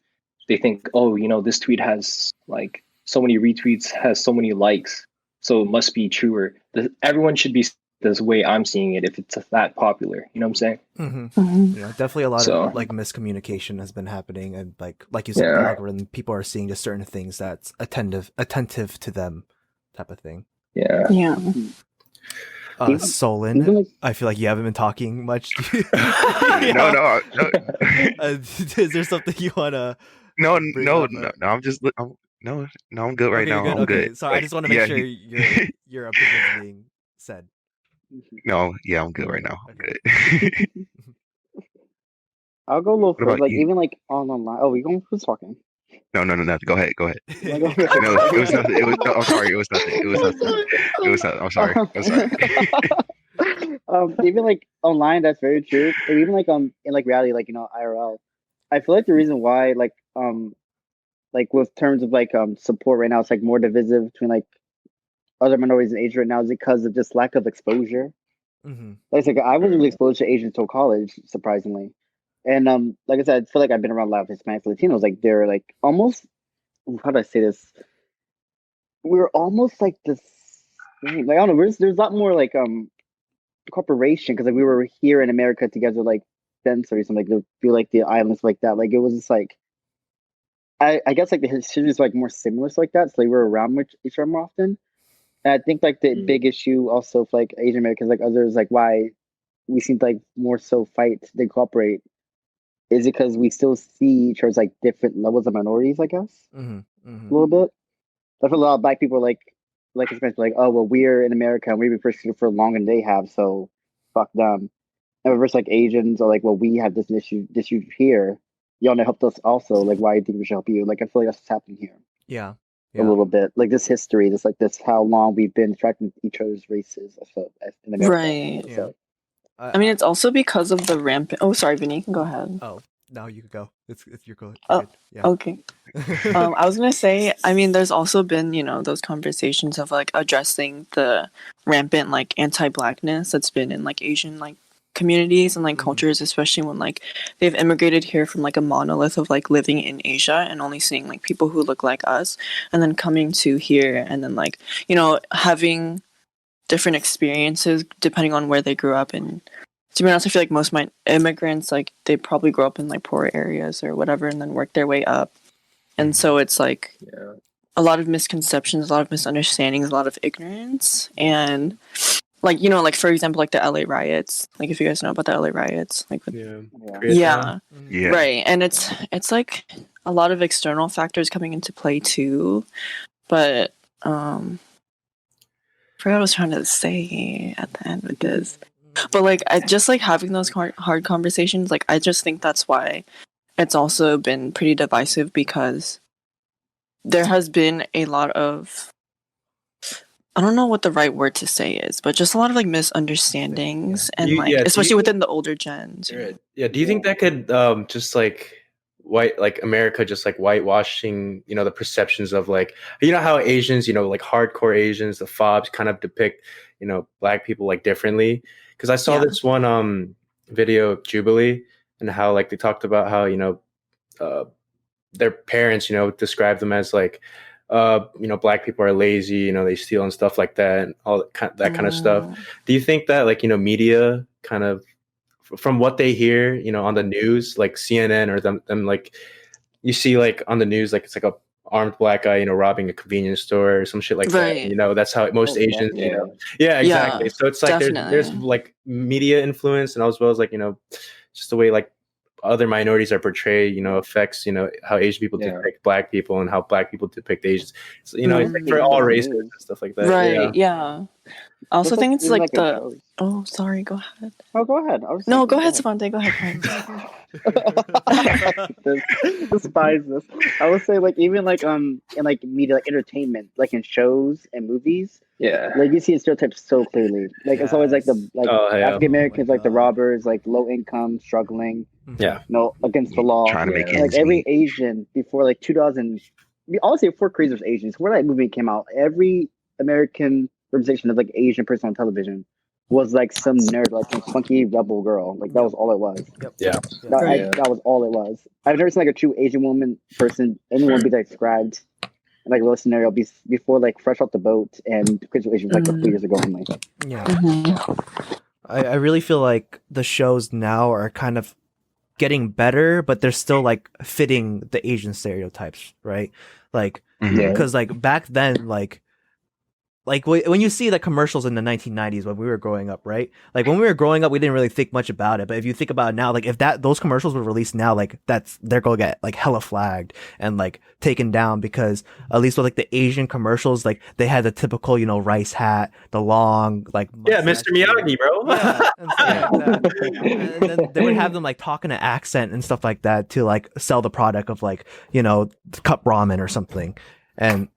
they think, oh, you know, this tweet has like so many retweets, has so many likes, so it must be true. Or everyone should be this way I'm seeing it if it's that popular. You know what I'm saying? Mm-hmm. Mhm. Yeah, definitely a lot So- of like miscommunication has been happening, and like you said, the Yeah. algorithm, people are seeing just certain things that's attentive to them, type of thing. Yeah. Yeah. Even- Solon, even, like- I feel like you haven't been talking much. No. Is there something you wanna? No, bring no, up, no, no. I'm just, no, I'm good right Okay, you're now. good. I'm Okay, good. sorry, I Like, just want to make yeah, sure your opinion's being said. no, yeah, I'm good right now. I'm Okay. good. I'll go a little What about further. Like you? even like online. Oh, we going? Who's talking? No. Go ahead. Go. No, it was nothing. It was no. I'm sorry. It was nothing. It was nothing. It was nothing. I'm sorry. I'm sorry. Even like online, that's very true. And even like in like reality, like IRL, I feel like the reason why like with terms of like support right now, it's like more divisive between like other minorities in Asia right now is because of just lack of exposure. Mm-hmm. Like it's like I wasn't really exposed to Asians until college, surprisingly. And like I said, I feel like I've been around a lot of Hispanics, Latinos. Like they're like almost, how do I say this? We're almost like the same. Like I don't know. There's a lot more like cooperation because like we were here in America together, like Spencer or something. Like feel like the islands like that. Like it was just like I guess like the history is like more similar like that. So like we're around with each other more often. And I think like the big issue also for like Asian Americans, like others, like why we seem to like more so fight than cooperate is because we still see each other as like different levels of minorities, I guess, Mm-hmm. a Mm-hmm. little bit. I feel a lot of black people like especially like, oh well, we're in America and we've been persecuted for longer than they have, so fuck them. And versus like Asians are like, well, we have this issue here. Y'all know helped us also. Like, why do you think we should help you? Like, I feel like that's what's happening here Yeah. a little bit. Like this history, this like this how long we've been tracking each other's races. I feel in America. Right. So, Yeah. I mean, it's also because of the rampant. Oh, sorry, Vinny, you can go ahead. Oh, now you can go. It's your go. Oh, Good. Yeah. Okay. I was gonna say, I mean, there's also been, those conversations of like addressing the rampant like anti-blackness that's been in like Asian like communities and like Mhm. cultures, especially when like they've immigrated here from like a monolith of like living in Asia and only seeing like people who look like us, and then coming to here and then like having different experiences depending on where they grew up. And to be honest, I feel like most of my immigrants, like they probably grew up in like poor areas or whatever and then worked their way up. And so it's like a lot of misconceptions, a lot of misunderstandings, a lot of ignorance. And like, like for example, like the LA riots, like if you guys know about the LA riots, like with, yeah, Yeah. right. And it's like a lot of external factors coming into play too. But I forgot what I was trying to say at the end with this. But like I just like having those hard conversations, like I just think that's why it's also been pretty divisive, because there has been a lot of, I don't know what the right word to say is, but just a lot of like misunderstandings and like especially within the older gens. Yeah, do you think that could just like America just like whitewashing, the perceptions of like, how Asians, like hardcore Asians, the fobs kind of depict, black people like differently? Because I saw this one video of Jubilee and how like they talked about how, their parents, describe them as like, black people are lazy, they steal and stuff like that, and all that kind of stuff. Do you think that like, media kind of, from what they hear, on the news, like CNN or them like, you see like on the news, like it's like a armed black guy, robbing a convenience store or some shit like that. That's how most Asians, yeah, exactly. So it's like there's like media influence, and as well as like, just the way like other minorities are portrayed, affects, how Asian people depict Black people and how Black people depict Asians. So, it's like for all races and stuff like that. Right, yeah. I also Just think it's like in the... shows. Oh, sorry, go ahead. Oh, go ahead. No, go ahead, Savontae, go ahead. Despise this. I would say like even like in like media, like entertainment, like in shows and movies. Yeah. Like you see stereotypes so clearly. Like it's always like the African Americans, like the robbers, like low income, struggling. Yeah. Against the law. Trying to make like every Asian before like 2000. Honestly, before Crazy Rich Asians, before that movie came out, every American representation of like Asian person on television was like some nerd, like some funky rebel girl. Like that was all it was. Yeah. That was all it was. I've never seen like a true Asian woman person, anyone be described in like a real scenario before like Fresh Off the Boat and Crazy Rich Asians like a few years ago only. Yeah. I really feel like the shows now are kind of getting better, but they're still like fitting the Asian stereotypes, right? Like, because like back then, like when you see the commercials in the 1990s when we were growing up, right? Like when we were growing up, we didn't really think much about it. But if you think about it now, like if those commercials were released now, like they're going to get like hella flagged and like taken down, because at least with like the Asian commercials, like they had the typical, rice hat, the long, like, Mr. Miyagi, bro. Yeah, and stuff like that. And then they would have them like talk in an accent and stuff like that to like sell the product of like, cup ramen or something. And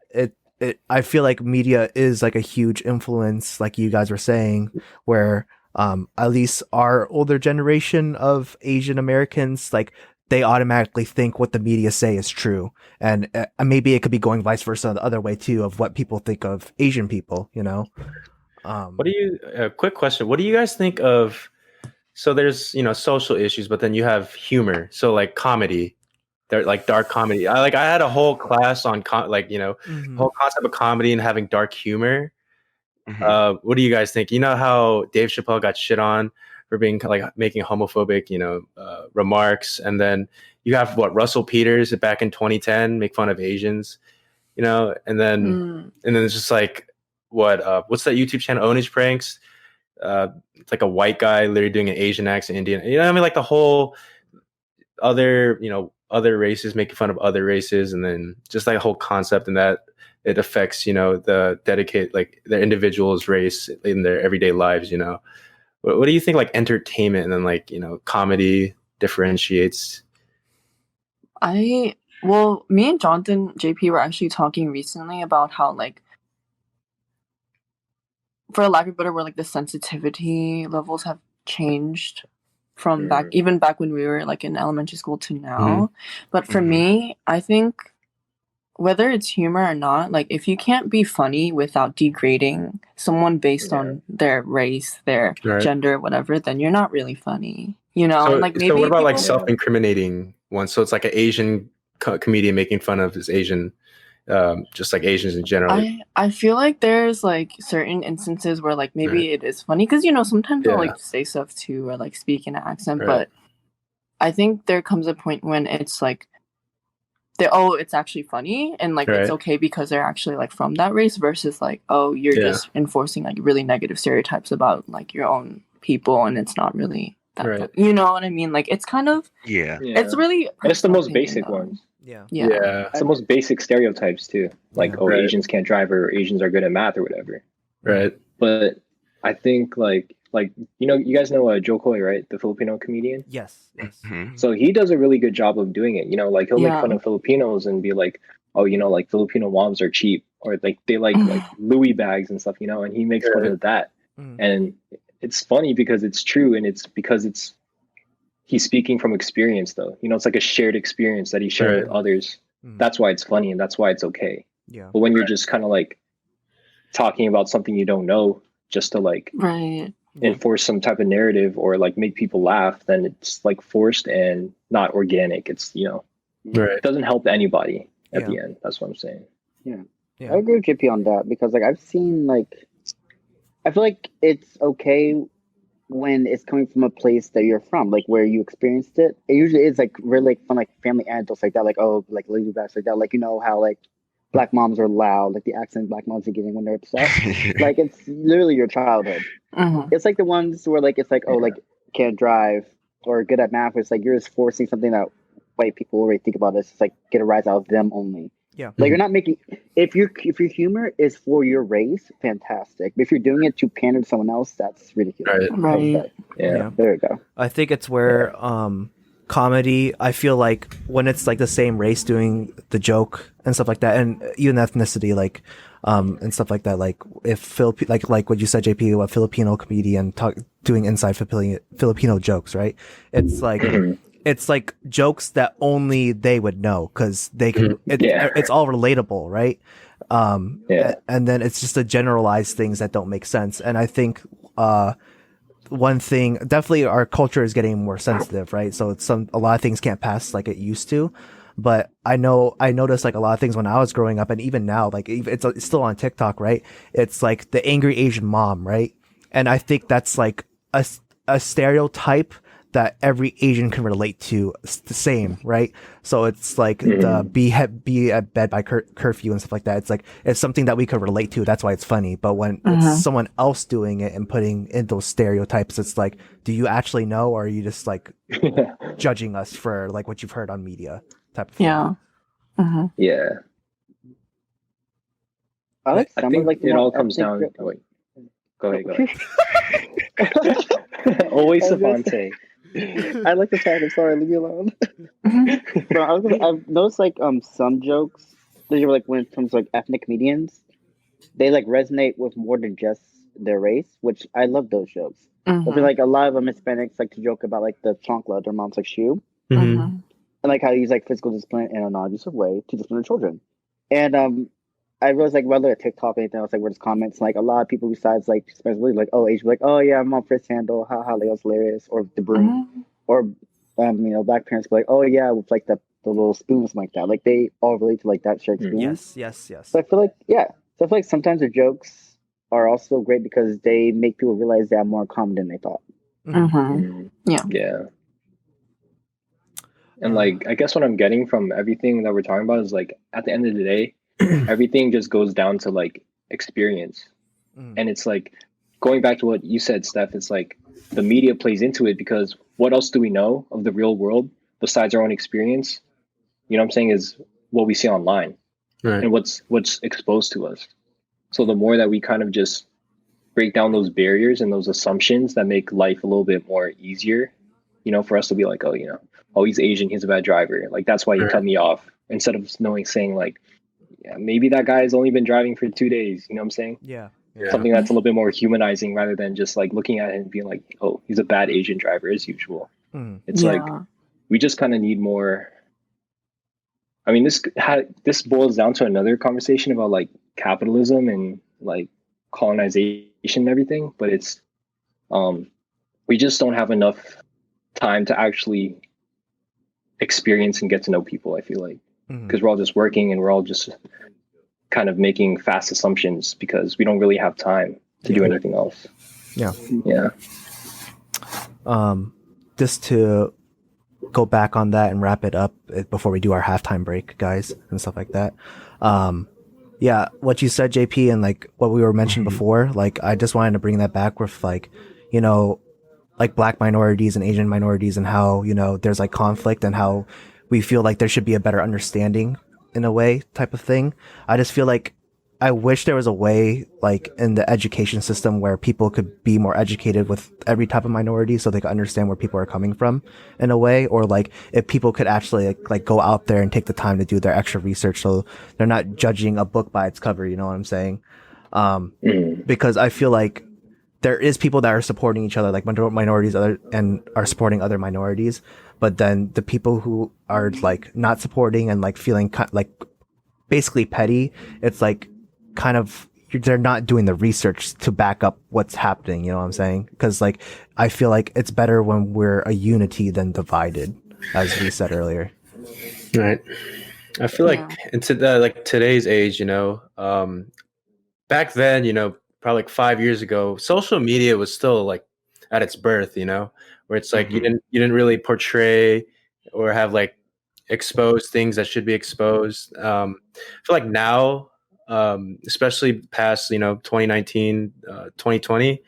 I feel like media is like a huge influence, like you guys were saying, where at least our older generation of Asian Americans, like they automatically think what the media say is true. And maybe it could be going vice versa the other way too, of what people think of Asian people, Quick question. What do you guys think of, so there's, social issues, but then you have humor. So like comedy. They're like dark comedy. I had a whole class on whole concept of comedy and having dark humor. What do you guys think? You know how Dave Chappelle got shit on for being like making homophobic, remarks, and then you have Russell Peters back in 2010 make fun of Asians, and then it's just like what's that YouTube channel, Ownage Pranks? It's like a white guy literally doing an Asian accent, Indian. You know what I mean? Like the whole other races making fun of other races, and then just like a whole concept, and that it affects the individual's race in their everyday lives. What do you think like entertainment and then like comedy differentiates? Me and Jonathan JP were actually talking recently about how like, for lack of a better word, like the sensitivity levels have changed from back when we were like in elementary school to now. But for me, I think whether it's humor or not, like if you can't be funny without degrading someone based on their race, their gender, whatever, then you're not really funny. So, like maybe. So what about like self-incriminating ones? So it's like an Asian comedian making fun of his Asian, just like Asians in general. I feel like there's like certain instances where like maybe it is funny because sometimes they'll like say stuff too or like speak in an accent, but I think there comes a point when it's like it's actually funny and like it's okay because they're actually like from that race versus like you're just enforcing like really negative stereotypes about like your own people and it's not really that you know what I mean? Like it's kind of it's really and it's the most basic ones. Yeah. It's the most basic stereotypes too. Like, Asians can't drive or Asians are good at math or whatever. Right. But I think like you guys know Joe Coy, right? The Filipino comedian. Yes. So he does a really good job of doing it. Like he'll make fun of Filipinos and be like, like Filipino moms are cheap or like they like Louis bags and stuff, and he makes fun of that. And it's funny because it's true and it's because he's speaking from experience though. It's like a shared experience that he shared with others. That's why it's funny and that's why it's okay. Yeah. But when you're just kind of like talking about something you don't know just to like enforce some type of narrative or like make people laugh, then it's like forced and not organic. It's it doesn't help anybody at the end. That's what I'm saying. Yeah. I agree with JP on that because like I've seen like I feel like it's okay when it's coming from a place that you're from, like where you experienced it. It usually is like really like fun, like family anecdotes like that, like like lady backs like that, like how like Black moms are loud, like the accent Black moms are getting when they're upset. Like it's literally your childhood. It's like the ones where like it's like like can't drive, or good at math. It's like you're just forcing something that white people already think about. It's like get a rise out of them only. Yeah. Like you're not making if your humor is for your race, fantastic. But if you're doing it to pander to someone else, that's ridiculous. Right. Yeah. There you go. I think it's where comedy, I feel like when it's like the same race doing the joke and stuff like that, and even ethnicity, like and stuff like that, like if like what you said, JP, a Filipino comedian doing inside Filipino jokes, right? It's like it's like jokes that only they would know because they can. It's all relatable, right? And then it's just the generalized things that don't make sense. And I think one thing, definitely our culture is getting more sensitive, right? So it's a lot of things can't pass like it used to. But I noticed like a lot of things when I was growing up, and even now, like it's still on TikTok, right? It's like the angry Asian mom, right? And I think that's like a stereotype that every Asian can relate to. It's the same, right? So it's like the be at bed by curfew and stuff like that. It's like it's something that we could relate to. That's why it's funny. But when it's someone else doing it and putting in those stereotypes, it's like, do you actually know, or are you just like judging us for like what you've heard on media type of thing? Yeah. Yeah. I think it all comes down. Wait. Go ahead. Always Savontae. I like the tag. I'm sorry, leave me alone. Bro, I've noticed like some jokes, these are like when it comes to like ethnic comedians, they like resonate with more than just their race, which I love those jokes. I feel like a lot of them Hispanics like to joke about like the chancla, their mom's like shoe, and like how they use like physical discipline in a non-abusive way to discipline their children. And I realized like whether at TikTok or anything else, like where there's comments, like a lot of people besides like especially like Asian, like, oh yeah, I'm on Fritz handle, haha, like that's hilarious, or the broom, or black parents be like, oh yeah, with like the little spoons like that, like they all relate to like that shared experience. Yes. So I feel like so I feel like sometimes the jokes are also great because they make people realize they are more common than they thought. Yeah. And like I guess what I'm getting from everything that we're talking about is like at the end of the day, everything just goes down to like experience. And it's like going back to what you said, Steph, it's like the media plays into it because what else do we know of the real world besides our own experience? You know what I'm saying, is what we see online and what's exposed to us. So the more that we kind of just break down those barriers and those assumptions that make life a little bit more easier, for us to be like, oh, he's Asian, he's a bad driver. Like, that's why he cut me off. Instead of saying like, yeah, maybe that guy has only been driving for 2 days. You know what I'm saying? Yeah. Something that's a little bit more humanizing rather than just like looking at it and being like, oh, he's a bad Asian driver as usual. It's like, we just kind of need more. I mean, this boils down to another conversation about like capitalism and like colonization and everything, but it's, we just don't have enough time to actually experience and get to know people, I feel like, because we're all just working and we're all just kind of making fast assumptions because we don't really have time to do anything else. Just to go back on that and wrap it up before we do our halftime break, guys, and stuff like that. What you said, JP, and like what we were mentioning before, like I just wanted to bring that back with like, like black minorities and Asian minorities and how, there's like conflict and how we feel like there should be a better understanding in a way type of thing. I just feel like I wish there was a way like in the education system where people could be more educated with every type of minority so they could understand where people are coming from in a way, or like if people could actually like go out there and take the time to do their extra research so they're not judging a book by its cover, you know what I'm saying? Because I feel like there is people that are supporting each other, like minorities and are supporting other minorities, but then the people who are like not supporting and like feeling like basically petty, it's like kind of they're not doing the research to back up what's happening, you know what I'm saying? Because like I feel like it's better when we're a unity than divided, as we said earlier. Right. I feel like into like today's age, back then, probably like 5 years ago, social media was still like at its birth, where it's like you didn't really portray or have like exposed things that should be exposed. I feel like now, especially past 2019, 2020,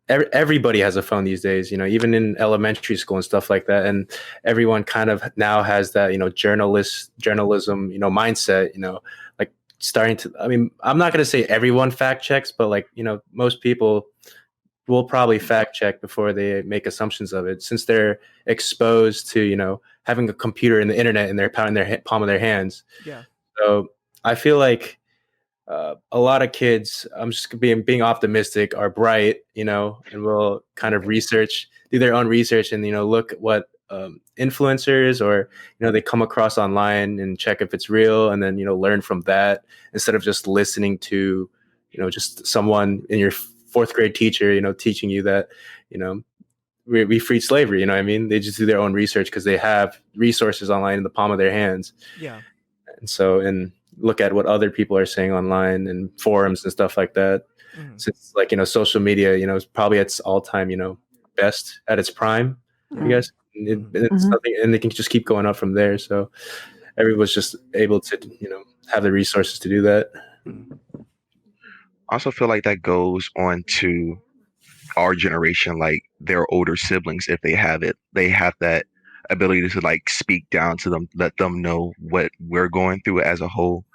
everybody has a phone these days, you know, even in elementary school and stuff like that. And everyone kind of now has that, you know, journalism, you know, mindset, you know, like starting to, I mean, I'm not going to say everyone fact checks, but like, you know, most people will probably fact check before they make assumptions of it, since they're exposed to, you know, having a computer and the internet in their palm of their hands. Yeah. So I feel like a lot of kids, I'm just being optimistic, are bright, you know, and will kind of do their own research, and, you know, look at what influencers, or, you know, they come across online, and check if it's real, and then, you know, learn from that, instead of just listening to, you know, just someone in your fourth grade teacher, you know, teaching you that, you know, we freed slavery. You know what I mean? They just do their own research because they have resources online in the palm of their hands. Yeah. And so, and look at what other people are saying online and forums and stuff like that. Mm-hmm. Since, like, you know, social media, you know, is probably at its all-time, you know, best, at its prime, I guess. It's nothing, and they can just keep going up from there. So everyone's just able to, you know, have the resources to do that. I also feel like that goes on to our generation, like their older siblings, if they have it, they have that ability to like speak down to them, let them know what we're going through as a whole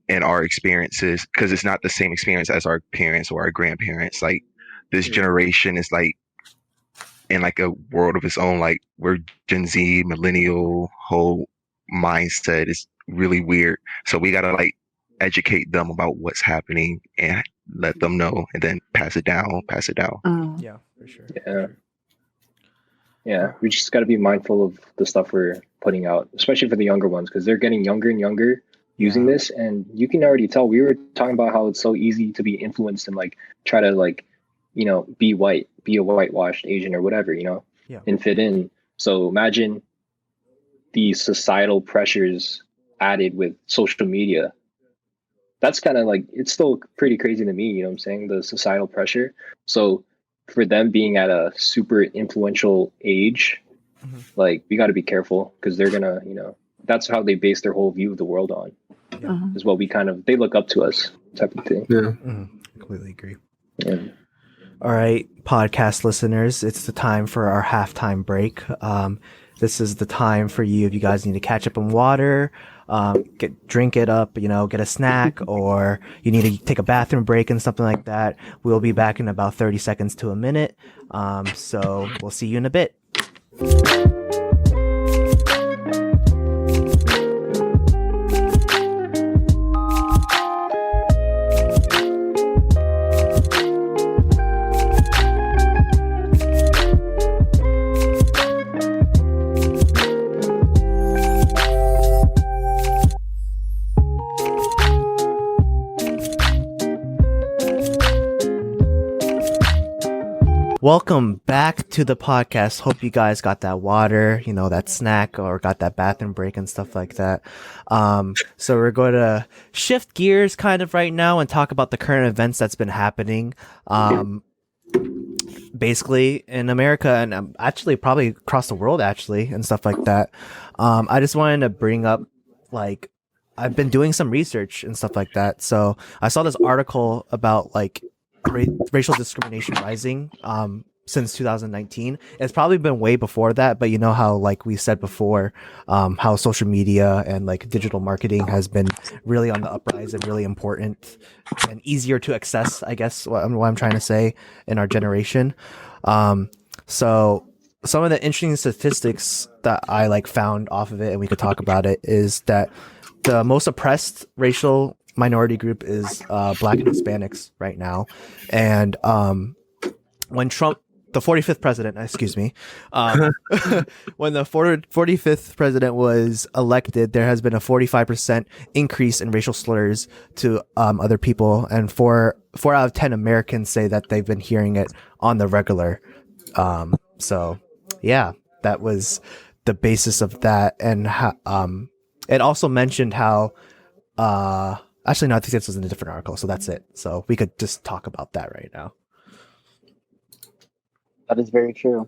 and our experiences, because it's not the same experience as our parents or our grandparents. Like, this generation is like in like a world of its own. Like, we're Gen Z, millennial, whole mindset is really weird. So we gotta like educate them about what's happening and let them know, and then pass it down. Yeah, for sure. Yeah, we just got to be mindful of the stuff we're putting out, especially for the younger ones, because they're getting younger and younger using this, and you can already tell. We were talking about how it's so easy to be influenced and like try to, like, you know, be white, be a whitewashed Asian or whatever, you know, and fit in. So imagine the societal pressures added with social media. That's kind of like, it's still pretty crazy to me, you know what I'm saying? The societal pressure. So for them being at a super influential age, like, we got to be careful, because they're gonna, you know, that's how they base their whole view of the world on. Is what we kind of, they look up to us, type of thing. Completely agree. Yeah. All right, podcast listeners, it's the time for our halftime break. This is the time for you, if you guys need to catch up on water, drink it up, you know, get a snack, or you need to take a bathroom break and something like that. We'll be back in about 30 seconds to a minute. So we'll see you in a bit. Welcome back to the podcast. Hope you guys got that water, you know, that snack, or got that bathroom break and stuff like that. So we're going to shift gears kind of right now and talk about the current events that's been happening, basically in America, and actually probably across the world, actually, and stuff like that. I just wanted to bring up, like, I've been doing some research and stuff like that. So I saw this article about, like, racial discrimination rising since 2019. It's probably been way before that, but you know how, like we said before, how social media and like digital marketing has been really on the uprise and really important and easier to access, I guess what I'm trying to say, in our generation. So some of the interesting statistics that I like found off of it, and we could talk about it, is that the most oppressed racial minority group is Black and Hispanics right now. And when Trump, the 45th president, when the 45th president was elected, there has been a 45% increase in racial slurs to other people, and four out of 10 Americans say that they've been hearing it on the regular. So yeah, that was the basis of that. And it also mentioned how actually, no, I think this was in a different article, so that's it. So we could just talk about that right now. That is very true.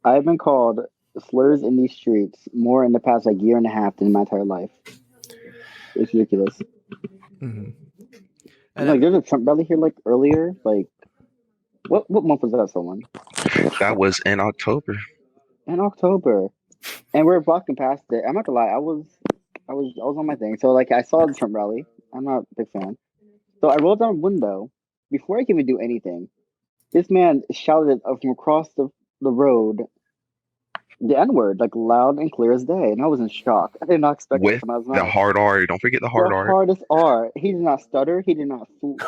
I've been called slurs in these streets more in the past like year and a half than in my entire life. It's ridiculous. Mm-hmm. And like, there's a Trump rally here like earlier, like What month was that, Solon? That was in October. In October, and we're walking past it. I'm not gonna lie, I was on my thing. So like I saw the Trump rally. I'm not a big fan. So I rolled down a window before I could even do anything. This man shouted from across the road the N word, like loud and clear as day, and I was in shock. I did not expect With that from his the mouth. hard R. Don't forget the hard The R. hardest R. He did not stutter. He did not flinch.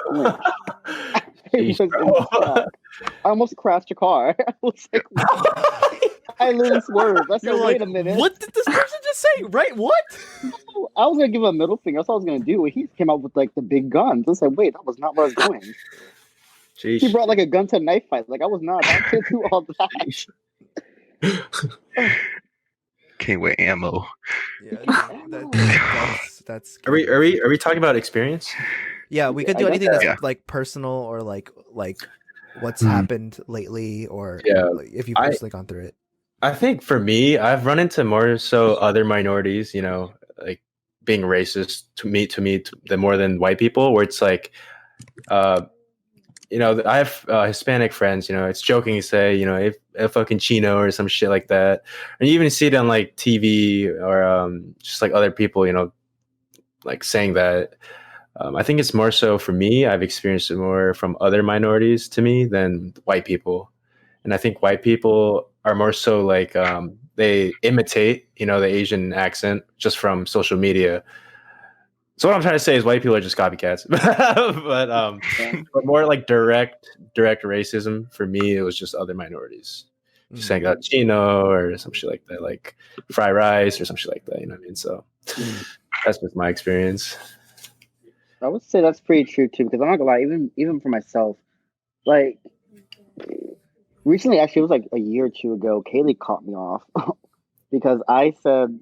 He was in shock. I almost crashed a car. I was like, I literally swerved. I said, You're wait like, a minute. what did this person just say? Right? What? I was gonna give him a middle finger. That's all I was gonna do. He came out with like the big guns. I said, wait, that was not where I was going. Jeez. He brought like a gun to a knife fight. Like I was not. I couldn't do all that. Came with ammo. Yeah, that's Are we talking about experience? yeah, we could I do guess anything so. that's Yeah. like personal or like what's happened lately, or Yeah. like, if you've personally gone through it. I think for me, I've run into more so other minorities, like being racist to me than more than white people, where it's like, I have Hispanic friends, it's joking to say, if a fucking chino or some shit like that. And you even see it on like TV or just like other people, like saying that. I think it's more so for me, I've experienced it more from other minorities to me than white people. And I think white people are more so like they imitate, the Asian accent just from social media. So what I'm trying to say is white people are just copycats, but more like direct racism for me. It was just other minorities, just saying Chino or some shit like that, like fried rice or some shit like that. You know what I mean? So that's just my experience. I would say that's pretty true too, because I'm not gonna lie, even for myself, like recently, actually, it was like a year or two ago, Kaylee caught me off because I said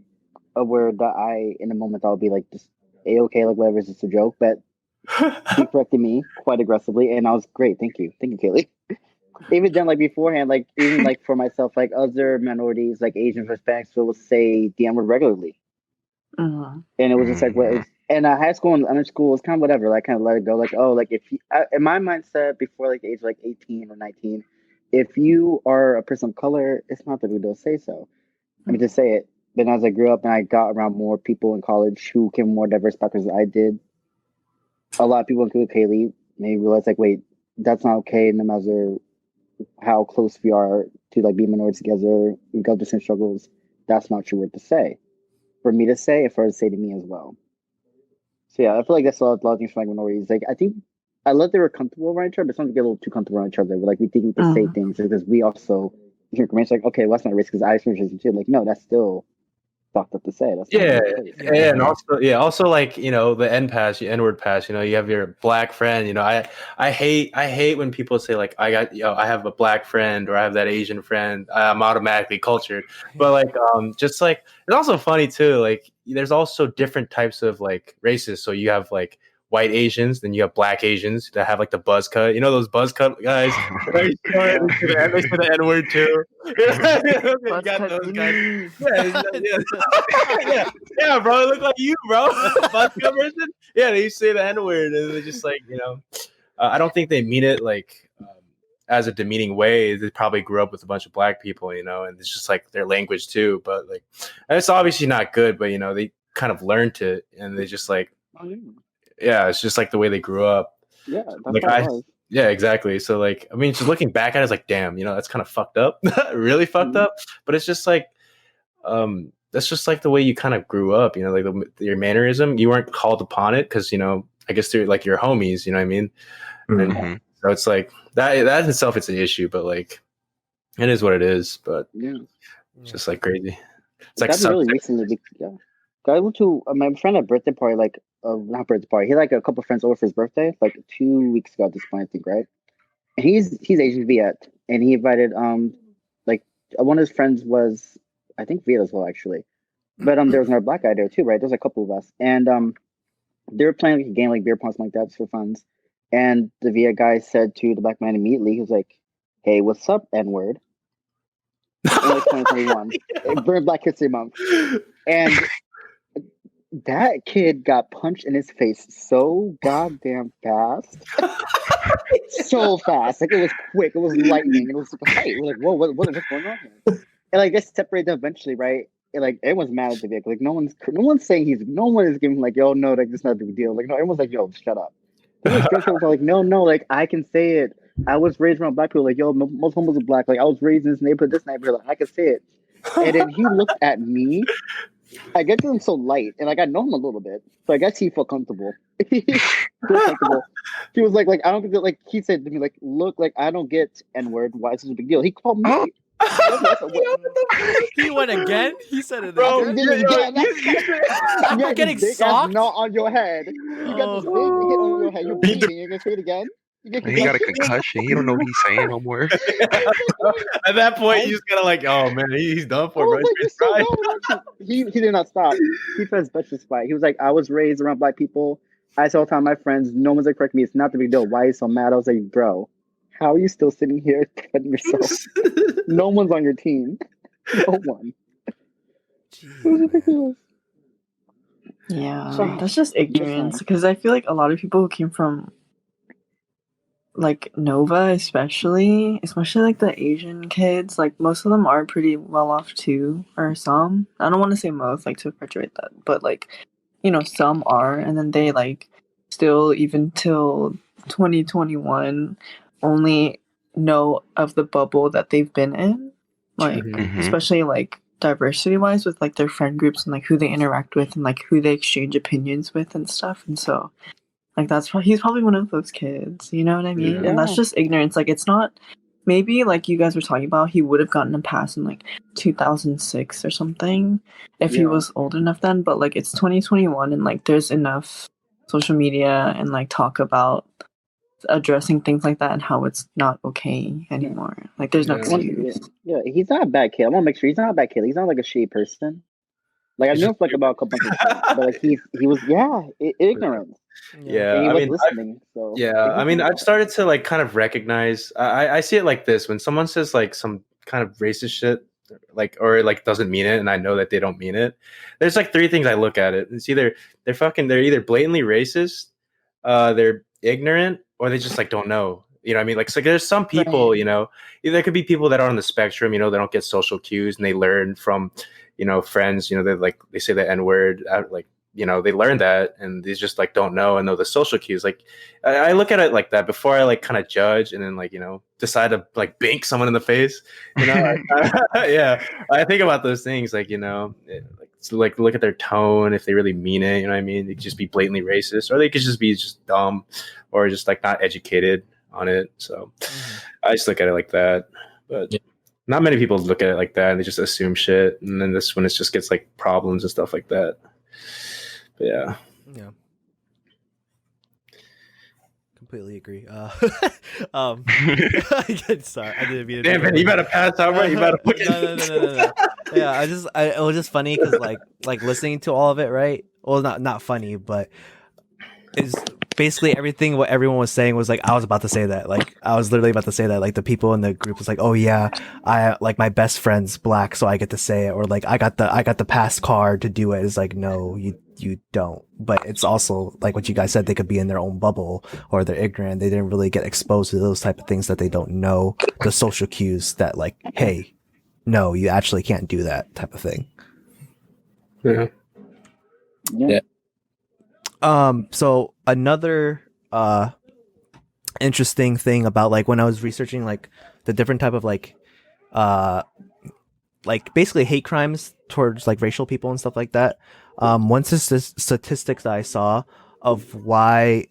a word that in a moment I'll be like, just A-okay, like whatever, it's just a joke, but he corrected me quite aggressively, and I was great. Thank you, Kaylee. Even then, like beforehand, like even like for myself, like other minorities, like Asian, Hispanics, will say the N-word regularly. And it was just like what it's, and high school and under school was kind of whatever, like kind of let it go, like, oh, like if you in my mindset before like the age of like 18 or 19, if you are a person of color, it's not that we don't say so. I mean, just say it. Then as I grew up and I got around more people in college who came from more diverse backgrounds than I did, a lot of people, including Kaylee, may realize like, wait, that's not okay, no matter how close we are to like be minorities together, we've got different struggles. That's not your word to say. For me to say, and for her to say to me as well. So yeah, I feel like that's a lot of things for like minorities. Like I think I love they were comfortable around each other, but sometimes we get a little too comfortable around each other. We're like we think we can say things because we also hear comments like, okay, well, that's not racist because I experience it too. Like, no, that's still fucked up to say. That's And also like the N-word pass. You have your black friend. I hate when people say like I have a black friend or I have that Asian friend. I'm automatically cultured, but like just like it's also funny too. Like there's also different types of like races. So you have like white Asians, then you have black Asians that have like the buzz cut. Those buzz cut guys. They say the N-word too. You got those guys. Yeah, bro. It look like you, bro. Buzz cut person. Yeah, they say the N-word, and they're just like, I don't think they mean it like as a demeaning way. They probably grew up with a bunch of black people, and it's just like their language too. But like, and it's obviously not good. But they kind of learned it, and they just like. Yeah, it's just like the way they grew up. Yeah, that's like what it was. Yeah, exactly. So like, I mean, just looking back at it, it's like, damn, that's kind of fucked up, really fucked up. But it's just like, that's just like the way you kind of grew up, like your mannerism. You weren't called upon it because I guess they're like your homies. You know what I mean? And so it's like that in itself, it's an issue, but like, it is what it is. But it's just like crazy. It's like really recently. I went to my friend at a birthday party, like not birthday party. He had like a couple of friends over for his birthday, like 2 weeks ago at this point, I think, right? And he's Asian Viet, and he invited like one of his friends was I think Viet as well actually, but there was another black guy there too, right? There's a couple of us, and they were playing like a game like beer pong, something like that, just for funs. And the Viet guy said to the black man immediately, he was like, "Hey, what's up, N-word?" In like 2021, during Black History Month, and that kid got punched in his face so goddamn fast. So fast. Like, it was quick. It was lightning. It was like a fight. We're like, whoa, what's going on here? And like, this separated them eventually, right? And like, everyone's mad at the vehicle. Like, no one's saying no one is giving like, yo, no, like, this is not a big deal. Like, no, everyone's like, yo, shut up. People are like, no, like, I can say it. I was raised around black people. Like, yo, most homos are black. Like, I was raised in this neighborhood. Like, I can say it. And then he looked at me. I guess I'm so light, and like, I know him a little bit, so I guess he felt comfortable. He felt comfortable. He was like, I don't get, like, he said to me, like, look, like, I don't get N-word. Why is this a big deal? He called me. He went again. He said it Bro, again. You're getting socked? Not on your head. You got this big hit on your head. You're bleeding. You're gonna say it again. He got a concussion. He don't know what he's saying no more. At that point, you just gotta like, oh man, he's done for, bro. He did not stop. He fed his best to fight. He was like, I was raised around black people. I tell time my friends, no one's gonna correct me. It's not the big deal. Why are you so mad? I was like, bro, how are you still sitting here defending yourself? No one's on your team. No one. It was ridiculous. Yeah, that's just ignorance. Because I feel like a lot of people who came from like Nova, especially like the Asian kids, like most of them are pretty well off too, or some. I don't want to say most, like, to perpetuate that, but like, you know, some are, and then they like still, even till 2021, only know of the bubble that they've been in, like especially like diversity wise with like their friend groups and like who they interact with and like who they exchange opinions with and stuff. And so like he's probably one of those kids, you know what I mean? Yeah. And that's just ignorance. Like, it's not, maybe like you guys were talking about, he would have gotten a pass in like 2006 or something if he was old enough then, but like it's 2021 and like there's enough social media and like talk about addressing things like that and how it's not okay anymore. Like, there's no excuse. Yeah, he's not a bad kid. I want to make sure he's not a bad kid. He's not like a shady person. Like, I knew him for like about a couple months, but like he was ignorant. Yeah, And he I was mean, listening. So I mean, I've started to like kind of recognize. I see it like this: when someone says like some kind of racist shit, like, or like doesn't mean it, and I know that they don't mean it. There's like three things I look at it. It's either they're either blatantly racist, they're ignorant, or they just like don't know. You know what I mean? Like, so there's some people, you know, there could be people that are on the spectrum, you know, they don't get social cues and they learn from, you know, friends, you know, they say the N-word, like, you know, they learn that and they just like don't know and know the social cues. Like, I look at it like that before I like kind of judge and then like, you know, decide to like bink someone in the face, you know. Yeah, I think about those things, like, you know, like look at their tone, if they really mean it, you know what I mean? They could just be blatantly racist, or they could just be just dumb or just like not educated on it. So I just look at it like that. But not many people look at it like that and they just assume shit, and then this when it just gets like problems and stuff like that. But yeah. Completely agree. Sorry, I didn't mean to. Damn, man, you better pass out, bro. You better put No. Yeah, it was just funny because like listening to all of it, right? Well, not funny, but it's basically everything what everyone was saying was like I was about to say that. Like, I was literally about to say that. Like, the people in the group was like, oh yeah, I like my best friend's black, so I get to say it, or like I got the pass card to do it. It's like, no, you don't. But it's also like what you guys said, they could be in their own bubble or they're ignorant. They didn't really get exposed to those type of things that they don't know, the social cues that like, hey, no, you actually can't do that type of thing. Yeah. So another interesting thing about like when I was researching like the different type of like basically hate crimes towards like racial people and stuff like that. One statistics that I saw of why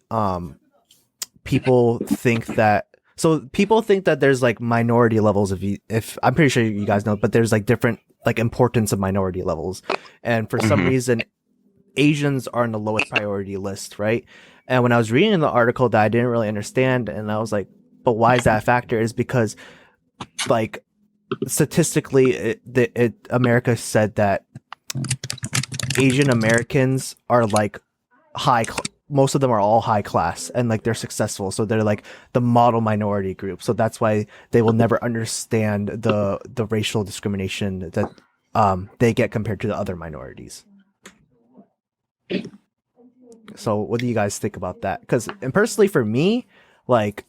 people think that there's like minority levels if I'm pretty sure you guys know, but there's like different like importance of minority levels, and for some reason Asians are on the lowest priority list, right? And when I was reading the article that I didn't really understand, and I was like, but why is that a factor? Is because like statistically America said that Asian Americans are like most of them are all high class and like they're successful, so they're like the model minority group, so that's why they will never understand the racial discrimination that they get compared to the other minorities. So what do you guys think about that? Because, and personally for me, like,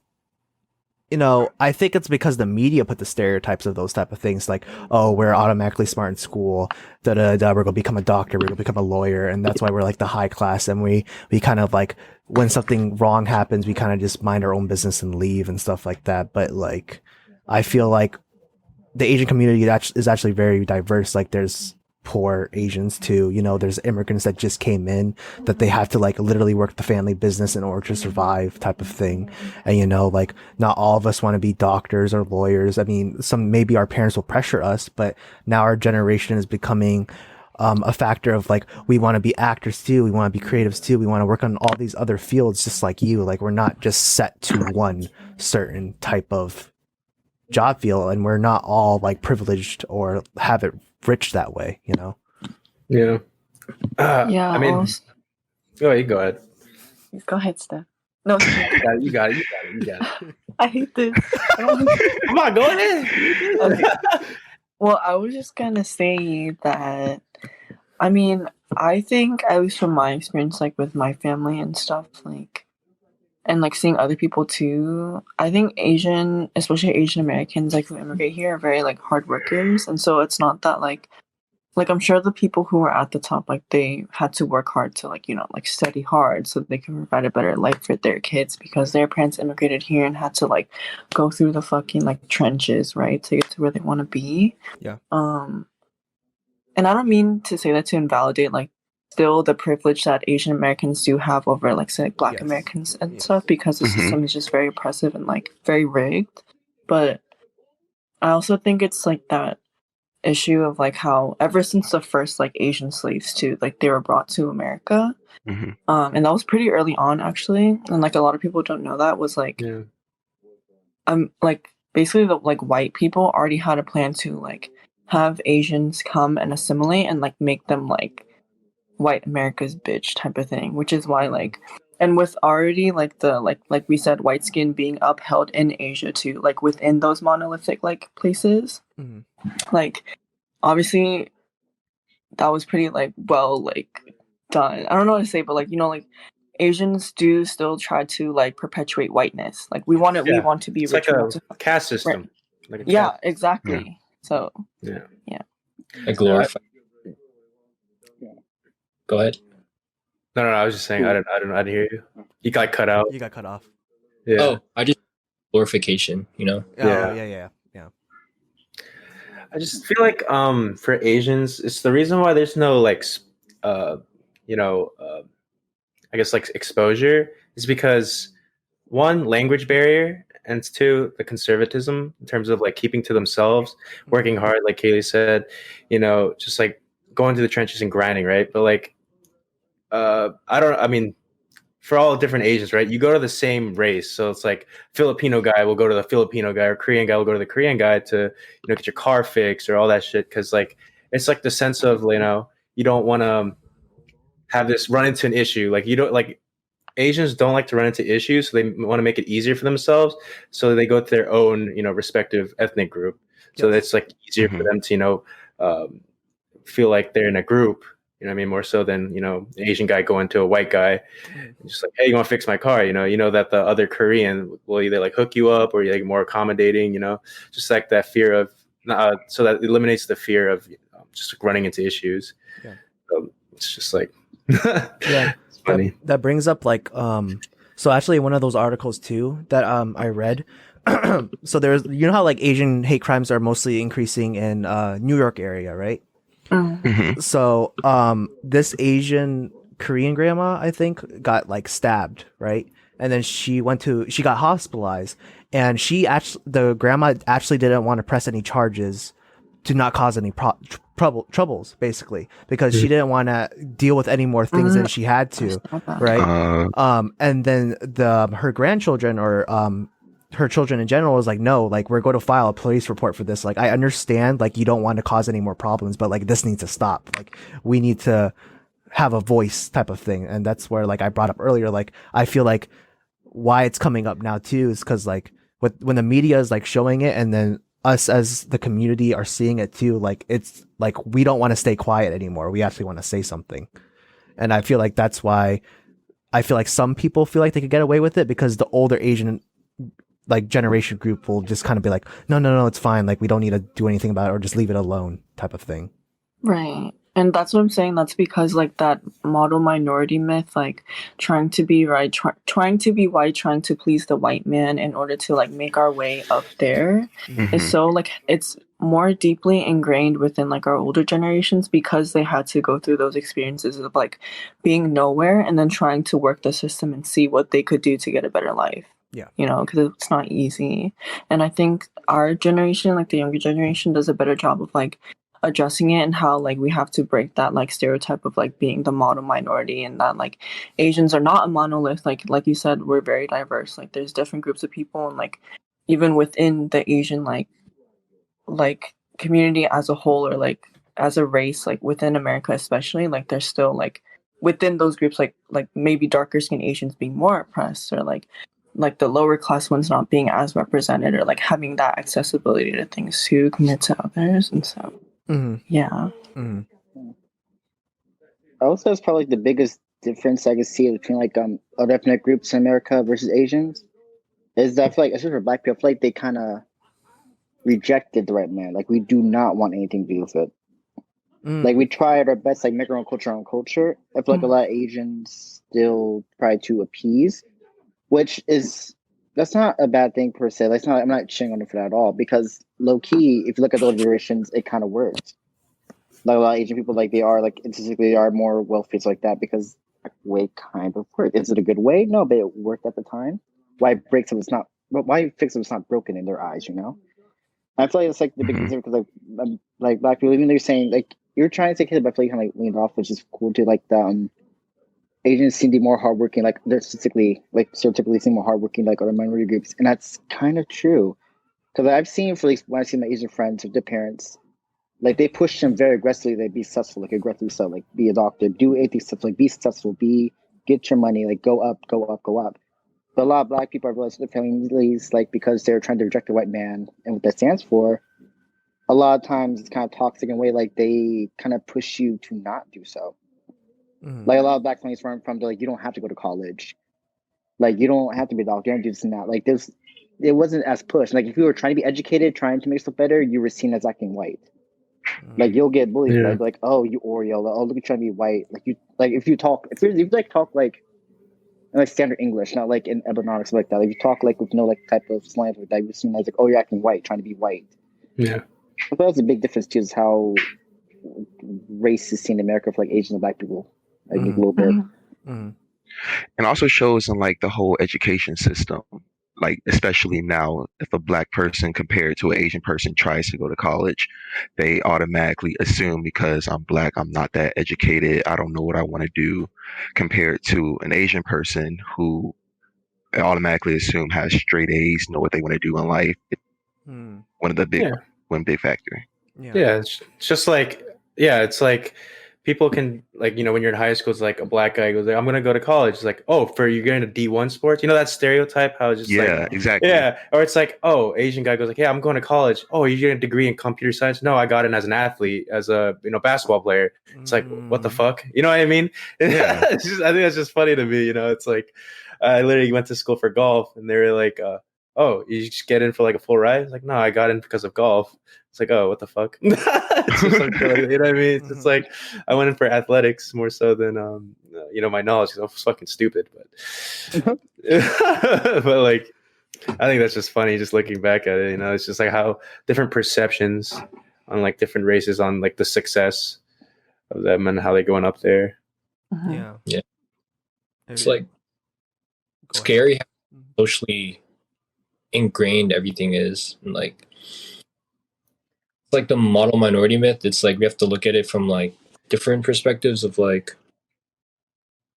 you know, I think it's because the media put the stereotypes of those type of things, like, oh, we're automatically smart in school, da da da, we're gonna become a doctor, we're gonna become a lawyer, and that's why we're like the high class, and we kind of like, when something wrong happens, we kind of just mind our own business and leave and stuff like that. But like, I feel like the Asian community is actually very diverse. Like, there's poor Asians too, you know, there's immigrants that just came in that they have to like literally work the family business in order to survive, type of thing. And you know, like, not all of us want to be doctors or lawyers. I mean, maybe our parents will pressure us, but now our generation is becoming a factor of like, we want to be actors too, we want to be creatives too, we want to work on all these other fields just like you. Like, we're not just set to one certain type of job field, and we're not all like privileged or have it rich that way, you know? Yeah. Yeah. I mean, you go ahead. Go ahead, Steph. No, You got it. I hate this. Come on, go ahead. Okay. Well, I was just gonna say that, I mean, I think, at least from my experience, like with my family and stuff, like, and like seeing other people too, I think especially Asian Americans, like, who immigrate here, are very like hard workers. And so it's not that like I'm sure the people who are at the top, like, they had to work hard to, like, you know, like, study hard so they can provide a better life for their kids, because their parents immigrated here and had to like go through the fucking like trenches, right, to get to where they want to be. Yeah. And I don't mean to say that to invalidate like still the privilege that Asian Americans do have over, like, say, like, Black Americans and stuff, because the system is just very oppressive and like very rigged. But I also think it's like that issue of like how ever since the first like Asian slaves too, like, they were brought to America, and that was pretty early on actually, and like a lot of people don't know that, was like, like, basically the like white people already had a plan to like have Asians come and assimilate and like make them like white America's bitch type of thing, which is why like, and with already like the like we said, white skin being upheld in Asia too, like within those monolithic like places, like, obviously that was pretty like well like done. I don't know what to say, but like, you know, like, Asians do still try to like perpetuate whiteness. Like, we want to be it's rich. like a caste system. Right. Like Yeah, exactly. Yeah. So yeah. I glorify. Go ahead. No, I was just saying, I didn't hear you. You got cut out. You got cut off. Yeah. Oh, I just glorification, you know? Yeah. I just feel like for Asians, it's the reason why there's no like I guess like exposure is because, one, language barrier, and two, the conservatism in terms of like keeping to themselves, working hard, like Kaylee said, you know, just like going to the trenches and grinding, right? But like for all different Asians, right? You go to the same race. So it's like Filipino guy will go to the Filipino guy, or Korean guy will go to the Korean guy to, you know, get your car fixed or all that shit. Cause like, it's like the sense of, you know, you don't want to have this run into an issue. Like, you don't like, Asians don't like to run into issues. So they want to make it easier for themselves. So they go to their own, you know, respective ethnic group. So it's like easier for them to, you know, feel like they're in a group. You know what I mean? More so than, you know, the Asian guy going to a white guy and just like, hey, you want to fix my car? You know that the other Korean will either like hook you up or you're like more accommodating, you know, just like that fear of, so that eliminates the fear of just like running into issues. Yeah. It's just like, yeah, it's funny. That brings up like, so actually one of those articles too that I read. So there's, you know how like Asian hate crimes are mostly increasing in New York area, right? So this Asian Korean grandma, I think, got like stabbed, right? And then she got hospitalized, and the grandma actually didn't want to press any charges to not cause any troubles, basically, because she didn't want to deal with any more things than she had to, right? And then her grandchildren or her children in general was like, no, like, we're going to file a police report for this. Like, I understand, like, you don't want to cause any more problems, but like, this needs to stop. Like, we need to have a voice type of thing. And that's where, like, I brought up earlier, like, I feel like why it's coming up now too is because like when the media is like showing it, and then us as the community are seeing it too, like, it's like, we don't want to stay quiet anymore. We actually want to say something. And I feel like that's why I feel like some people feel like they could get away with it because the older Asian like generation group will just kind of be like, no, it's fine. Like we don't need to do anything about it or just leave it alone type of thing. Right. And that's what I'm saying. That's because like that model minority myth, like trying to be right, trying to be white, trying to please the white man in order to like make our way up there is so like it's more deeply ingrained within like our older generations because they had to go through those experiences of like being nowhere and then trying to work the system and see what they could do to get a better life. Yeah. You know, because it's not easy. And I think our generation, like the younger generation, does a better job of like addressing it and how like we have to break that like stereotype of like being the model minority and that like Asians are not a monolith. Like you said, we're very diverse. Like there's different groups of people and like even within the Asian like community as a whole or like as a race, like within America especially, like there's still like within those groups like maybe darker skinned Asians being more oppressed or like the lower class ones not being as represented or like having that accessibility to things too compared to others. And so yeah. I would say it's probably like the biggest difference I can see between like other ethnic groups in America versus Asians is that I feel like, especially for Black people, I feel like they kind of rejected the right man. Like we do not want anything to do with it. Like we tried our best, like make our own culture. I feel like a lot of Asians still try to appease, which is that's not a bad thing per se. Like, I'm not shitting on them for that at all because low key, if you look at the older generations, it kind of worked. Like a lot of Asian people, like they are like statistically they are more wealthy, it's like that because like, way kind of worked. Is it a good way? No, but it worked at the time. Why break something that's not? Why fix something that's not broken in their eyes? You know. I feel like it's like the big concern because like Black people, even though you're saying like you're trying to say kids, but I feel like you kind of like leaned off, which is cool too. Like the Asians seem to be more hardworking, like they're statistically, like stereotypically seem more hardworking, like other minority groups, and that's kind of true. Because I've seen, for at least when I see my Asian friends with their parents, like they push them very aggressively. They be successful, like aggressively, so like be a doctor, do anything stuff, like be successful, get your money, like go up. But a lot of Black people are realizing their families, like because they're trying to reject the white man and what that stands for. A lot of times it's kind of toxic in a way, like they kind of push you to not do so. Like a lot of Black families from they're like, you don't have to go to college. Like you don't have to be a doctor, you don't do this and that. Like it wasn't as pushed. Like if you were trying to be educated, trying to make stuff better, you were seen as acting white. Like you'll get bullied, like oh you Oreo, like, oh look at you trying to be white. Like you like if you talk like standard English, not like in ebonics like that. Like you talk like with no like type of slang like that, you're seen as like oh you're acting white, trying to be white. Yeah. I thought that's a big difference too, is how race is seen in America for like Asian and Black people. Like a little bit. And also shows in like the whole education system, like especially now, if a Black person compared to an Asian person tries to go to college, they automatically assume because I'm Black, I'm not that educated, I don't know what I want to do, compared to an Asian person who I automatically assume has straight A's, know what they want to do in life. One of the big factor. Yeah, it's just like it's like people can like when you're in high school, it's like a Black guy goes like I'm gonna go to college. It's like for you're going to D1 sports. You know that stereotype how it's just exactly. Yeah, or it's like Asian guy goes like I'm going to college. Oh, you get a degree in computer science? No, I got in as an athlete, as a basketball player. It's like what the fuck? You know what I mean? Yeah. I think that's just funny to me. It's like I literally went to school for golf, and they were like, you just get in for like a full ride? It's like, no, I got in because of golf. It's like, what the fuck? It's just like, you know what I mean? It's just like I went in for athletics more so than my knowledge, because I was fucking stupid. But but like I think that's just funny just looking back at it. It's just like how different perceptions on like different races on like the success of them and how they're going up there. Yeah. It's like scary how socially ingrained everything is, and like it's like the model minority myth. It's like we have to look at it from like different perspectives of like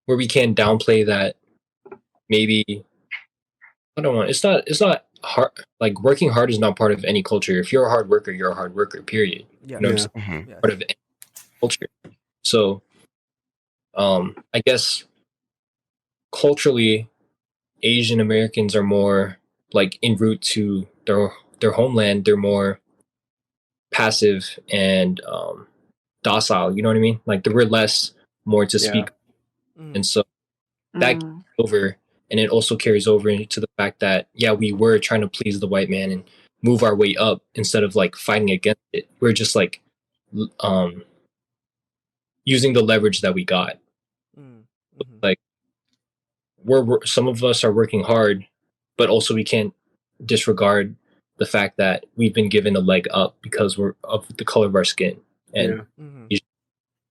where we can downplay that maybe it's not hard. Like working hard is not part of any culture. If you're a hard worker, you're a hard worker, period. You know what I'm saying? Part of any culture. So I guess culturally Asian Americans are more like en route to their homeland. They're more passive and docile. You know what I mean? Like there were less more to speak, and so that carries over, and it also carries over into the fact that we were trying to please the white man and move our way up instead of like fighting against it. We're just like using the leverage that we got. Like we're some of us are working hard, but also we can't disregard the fact that we've been given a leg up because we're of the color of our skin, and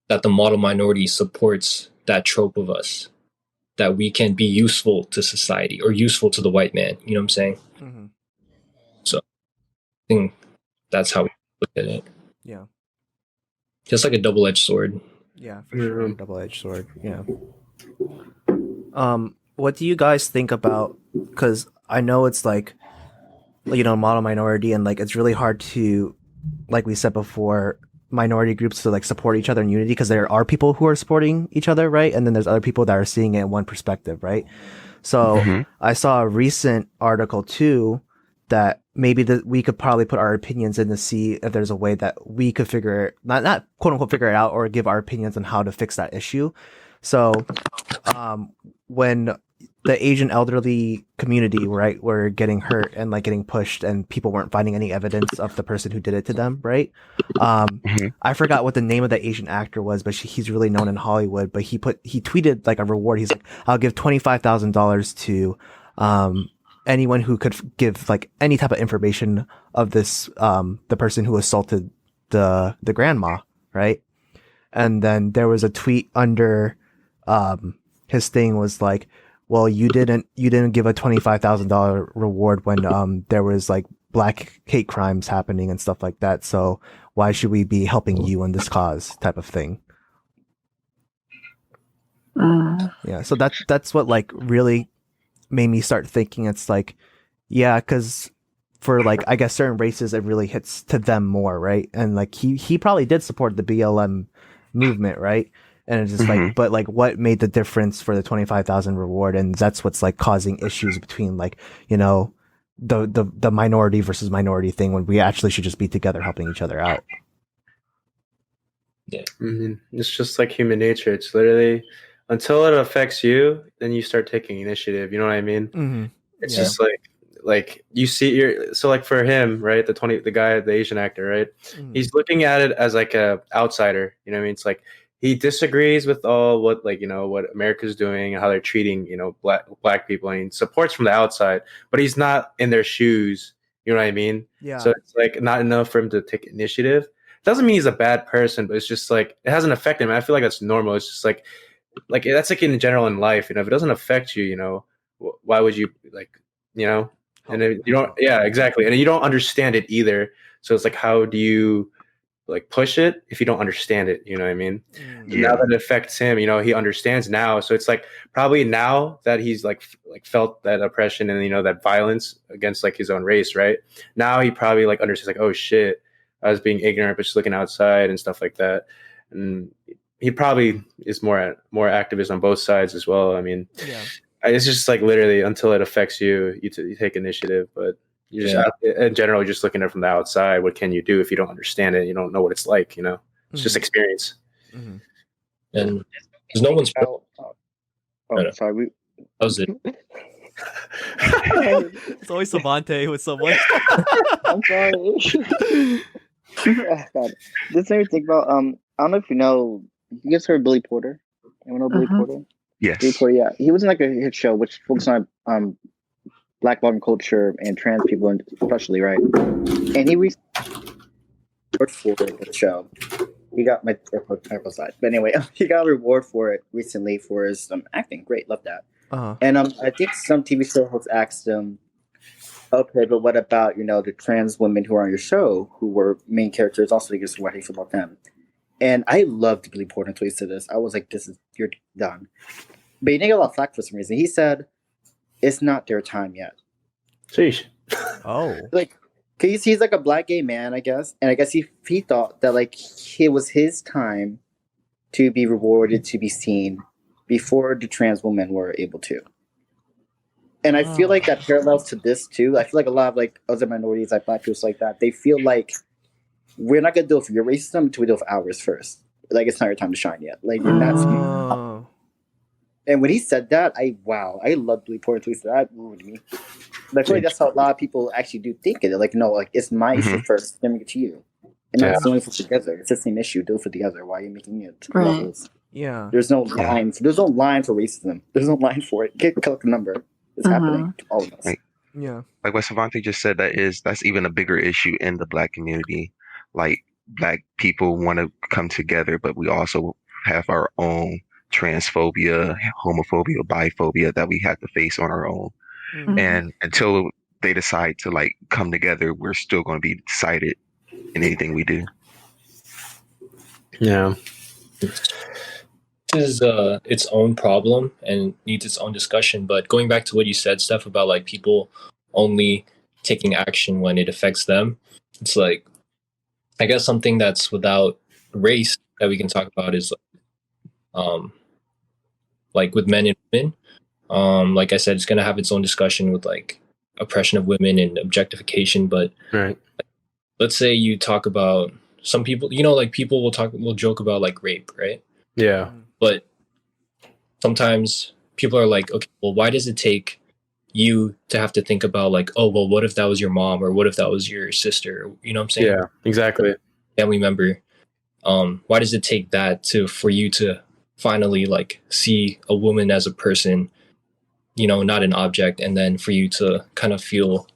that the model minority supports that trope of us, that we can be useful to society or useful to the white man. You know what I'm saying? So I think that's how we look at it. Yeah. Just like a double-edged sword. Yeah, for sure. Double-edged sword. Yeah. What do you guys think about, because I know it's like, model minority, and like it's really hard to, like we said before, minority groups to like support each other in unity, because there are people who are supporting each other, right? And then there's other people that are seeing it in one perspective, right? So I saw a recent article too that maybe we could probably put our opinions in to see if there's a way that we could not quote unquote figure it out, or give our opinions on how to fix that issue. So when the Asian elderly community, right, were getting hurt and like getting pushed, and people weren't finding any evidence of the person who did it to them, right? I forgot what the name of the Asian actor was, but he's really known in Hollywood. But he tweeted like a reward. He's like, I'll give $25,000 to anyone who could give like any type of information of this the person who assaulted the grandma, right? And then there was a tweet under his thing was like, well, you didn't give a $25,000 reward when there was like black hate crimes happening and stuff like that. So why should we be helping you in this cause, type of thing? Yeah. So that's what like really made me start thinking. It's like, yeah, because for like, I guess certain races, it really hits to them more, right? And like he probably did support the BLM movement, right? And it's just like, but like, what made the difference for the 25,000 reward? And that's what's like causing issues between like, the minority versus minority thing, when we actually should just be together helping each other out. Yeah. It's just like human nature. It's literally until it affects you, then you start taking initiative. You know what I mean? It's just like you see so like for him, right? The guy, the Asian actor, right? He's looking at it as like a outsider. You know what I mean? It's like, he disagrees with all what what America's doing and how they're treating black people, and he supports from the outside, but he's not in their shoes. You know what I mean? Yeah. So it's like not enough for him to take initiative. Doesn't mean he's a bad person, but it's just like it hasn't affected him. I feel like that's normal. It's just like that's like in general in life. If it doesn't affect you, why would you And if you don't, exactly, and you don't understand it either. So it's like, how do you like push it if you don't understand it? You know what I mean? Now that it affects him, he understands now. So it's like probably now that he's like felt that oppression and that violence against like his own race, right? Now he probably like understands like, oh shit, I was being ignorant, but just looking outside and stuff like that. And he probably is more activist on both sides as well. I mean, it's just like literally until it affects you, you take initiative, but. You're just in general, just looking at it from the outside. What can you do if you don't understand it? You don't know what it's like. It's just experience. And there's no one's. Sorry. That was it. It's always Savontae with someone. I'm sorry. God. This made me think about. I don't know if you know. You guys heard Billy Porter? Anyone know Billy Porter? Yes. Billy Porter, yeah. He was in like a hit show which focused on Black modern culture and trans people, especially, right? And he for the show. He got my side, but anyway, he got a reward for it recently for his acting. Great, love that. And I think some TV show hosts asked him, "Okay, but what about the trans women who are on your show who were main characters? Also, you guess what do you feel about them?" And I loved Billy Porter until he said this. I was like, you're done." But he didn't get a lot of flack for some reason. He said, it's not their time yet. Sheesh. Oh. Like, he's like a Black gay man, I guess. And I guess he thought that, like, it was his time to be rewarded, to be seen, before the trans women were able to. And I feel like that parallels to this, too. I feel like a lot of, like, other minorities, like Black people like that, they feel like, we're not going to deal with your racism until we deal with ours first. Like, it's not your time to shine yet. Like, you're not... And when he said that, I loved the point he said that moved me. But I feel like that's how a lot of people actually do think it. Like, no, like it's my issue first, then we get to you. And that's the only for together. It's the same issue, do it for together. Why are you making it levels? Yeah. There's no line. There's no line for racism. There's no line for it. Get collect a number. It's happening to all of us. Yeah. Like what Savontae just said, that's even a bigger issue in the Black community. Like Black people want to come together, but we also have our own transphobia, homophobia, biphobia that we have to face on our own. And until they decide to like come together, we're still going to be decided in anything we do. Yeah. This is its own problem and needs its own discussion. But going back to what you said, Stef, about like people only taking action when it affects them, it's like, I guess something that's without race that we can talk about is like with men and women. Like I said, it's going to have its own discussion with like oppression of women and objectification. But let's say you talk about some people, you know, like people will joke about like rape, right? Yeah. But sometimes people are like, okay, well, why does it take you to have to think about like, oh, well, what if that was your mom, or what if that was your sister? You know what I'm saying? Yeah, exactly. Family member. Why does it take that for you to finally like see a woman as a person, you know, not an object, and then for you to kind of feel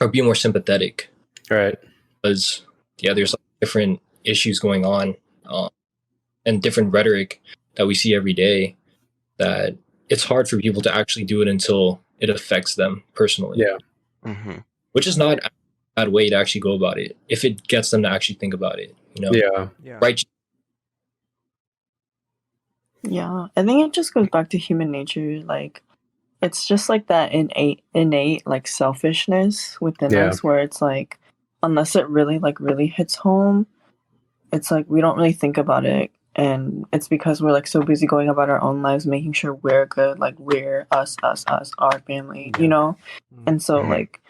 or be more sympathetic? Right. Because there's like different issues going on, and different rhetoric that we see every day, that it's hard for people to actually do it until it affects them personally. Yeah. Which is not a bad way to actually go about it if it gets them to actually think about it, you know? Yeah. Right. Yeah, I think it just goes back to human nature. Like, it's just like that innate like selfishness within us, where it's like, unless it really hits home, it's like we don't really think about it. And it's because we're like so busy going about our own lives, making sure we're good, like we're us, our family, you know? And so like,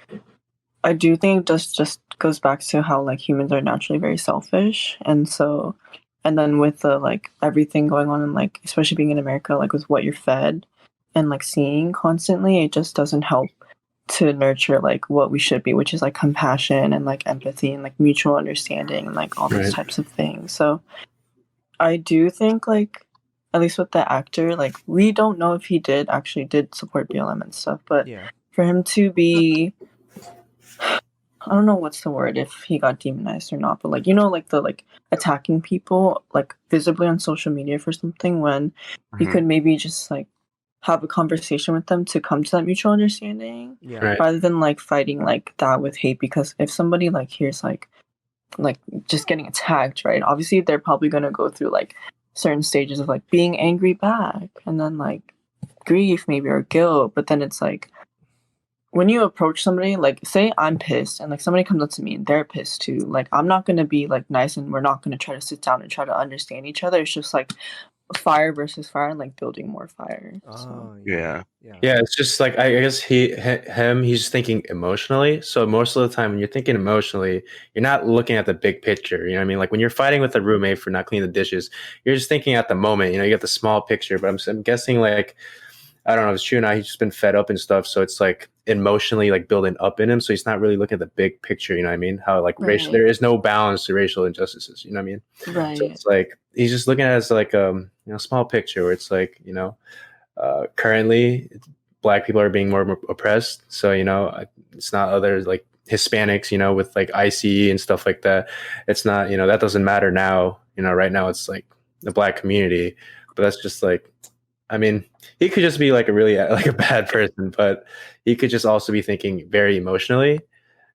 I do think just goes back to how like humans are naturally very selfish. And so, and then with the like everything going on in like, especially being in America, like with what you're fed and like seeing constantly, it just doesn't help to nurture like what we should be, which is like compassion and like empathy and like mutual understanding and like all those types of things. So I do think like, at least with the actor, like we don't know if he did support BLM and stuff, but for him to be, I don't know what's the word, if he got demonized or not, but like, you know, like the like attacking people like visibly on social media for something, when you could maybe just like have a conversation with them to come to that mutual understanding, rather than like fighting like that with hate. Because if somebody like hears like just getting attacked, right, obviously they're probably going to go through like certain stages of like being angry back, and then like grief maybe, or guilt. But then it's like, when you approach somebody, like say I'm pissed and like somebody comes up to me and they're pissed too, like I'm not going to be like nice, and we're not going to try to sit down and try to understand each other. It's just like fire versus fire, and like building more fire. Yeah, it's just like, I guess he's thinking emotionally. So most of the time when you're thinking emotionally, you're not looking at the big picture, you know what I mean? Like when you're fighting with a roommate for not cleaning the dishes, you're just thinking at the moment, you know, you get the small picture. But I'm guessing like, I don't know if it's true or not, he's just been fed up and stuff, so it's like emotionally like building up in him, so he's not really looking at the big picture, you know what I mean? How like racial, there is no balance to racial injustices, you know what I mean? Right. So it's like he's just looking at it as like you know, small picture, where it's like, you know, currently Black people are being more oppressed, so you know, it's not other like Hispanics, you know, with like ICE and stuff like that. It's not, you know, that doesn't matter now, you know, right now it's like the Black community. But that's just like, I mean, he could just be like a really like a bad person, but he could just also be thinking very emotionally,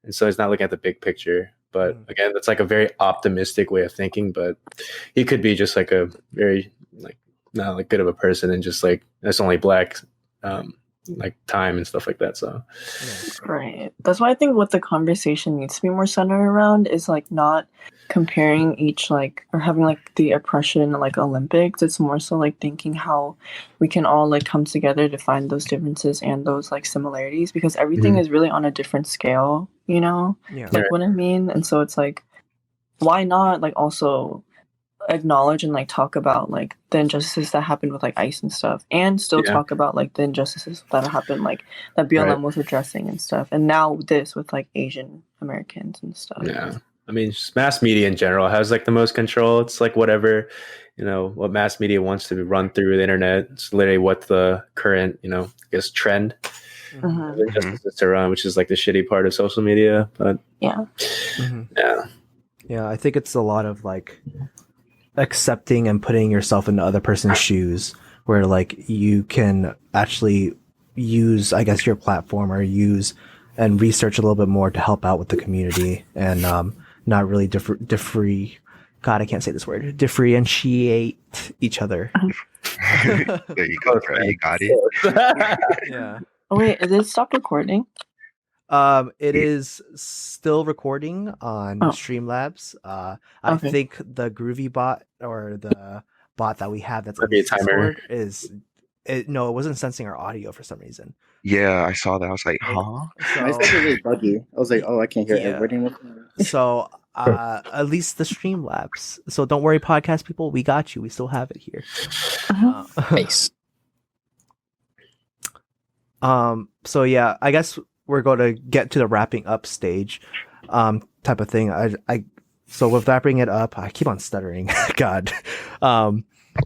and so he's not looking at the big picture. But again, that's like a very optimistic way of thinking. But he could be just like a very like not like good of a person, and just like that's only Black like time and stuff like that. So right, that's why I think what the conversation needs to be more centered around is like not comparing each like, or having like the oppression like Olympics. It's more so like thinking how we can all like come together to find those differences and those like similarities, because everything is really on a different scale, you know, like what I mean. And so it's like, why not like also acknowledge and like talk about like the injustices that happened with like ICE and stuff, and still talk about like the injustices that happened, like that BLM was addressing and stuff, and now this with like Asian Americans and stuff. Yeah, I mean, just mass media in general has like the most control. It's like whatever, what mass media wants to run through the internet. It's literally what the current, I guess, trend of injustices to run, which is like the shitty part of social media. But yeah. Yeah, I think it's a lot of like accepting and putting yourself into other person's shoes, where like you can actually use, I guess, your platform or use and research a little bit more to help out with the community, and not really God, I can't say this word. Differentiate each other. There you go, bro. You got it. Yeah. Oh wait, did it stop recording? It is still recording on Streamlabs. I think the Groovy bot, or the bot that we have that's on Discord, it wasn't sensing our audio for some reason. Yeah, I saw that. I was like, huh? My stuff was really buggy. I was like, oh, I can't hear everything. So at least the Streamlabs. So don't worry, podcast people, we got you. We still have it here. Nice. So yeah, I guess we're going to get to the wrapping up stage, type of thing. So with wrapping it up, I keep on stuttering. God.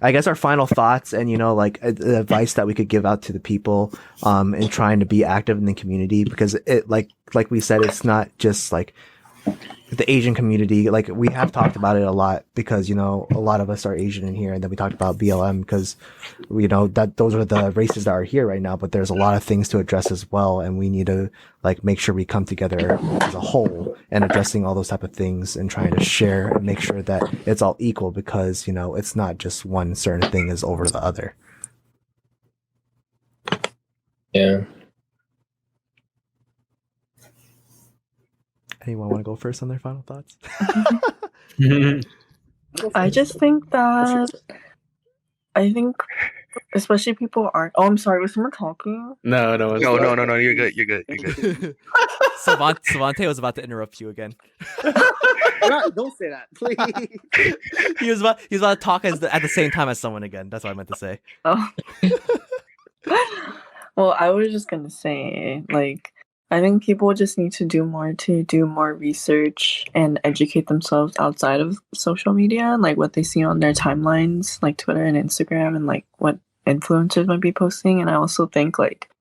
I guess our final thoughts and, like the advice that we could give out to the people, in trying to be active in the community, because it, like we said, it's not just like the Asian community. Like we have talked about it a lot because, a lot of us are Asian in here, and then we talked about BLM because, that those are the races that are here right now, but there's a lot of things to address as well. And we need to like make sure we come together as a whole and addressing all those type of things and trying to share and make sure that it's all equal, because, it's not just one certain thing is over the other. Yeah. Anyone want to go first on their final thoughts? I just think that especially people aren't. Oh, I'm sorry. Was someone talking? No. You're good. You're good. Savontae was about to interrupt you again. Don't say that, please. He was about to talk at the same time as someone again. That's what I meant to say. Oh. Well, I was just gonna say, like, I think people just need to do more research and educate themselves outside of social media, like what they see on their timelines, like Twitter and Instagram, and like what influencers might be posting. And I also think like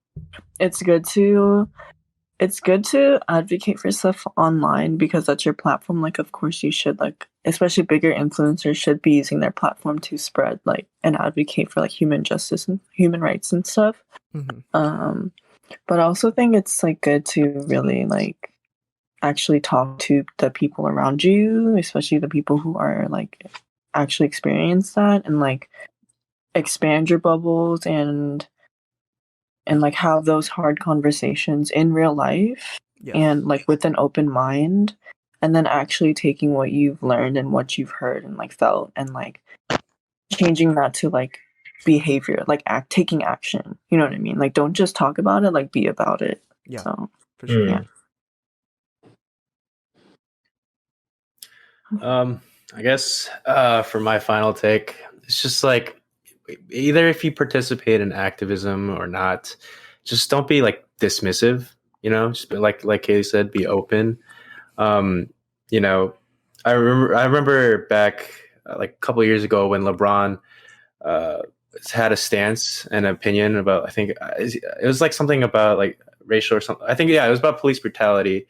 it's good to advocate for stuff online because that's your platform. Like, of course you should, like, especially bigger influencers should be using their platform to spread like and advocate for like human justice and human rights and stuff. But I also think it's like good to really like actually talk to the people around you, especially the people who are like actually experience that, and like expand your bubbles and like have those hard conversations in real life, and like with an open mind, and then actually taking what you've learned and what you've heard and like felt and like changing that to like behavior, like taking action. You know what I mean? Like, don't just talk about it, like be about it. Yeah, so, for sure. Yeah. I guess for my final take, it's just like either if you participate in activism or not, just don't be like dismissive. Just be, like Kaylee said, be open. I remember back like a couple of years ago when LeBron had a stance and opinion about, I think it was like something about like racial or something. I think, it was about police brutality.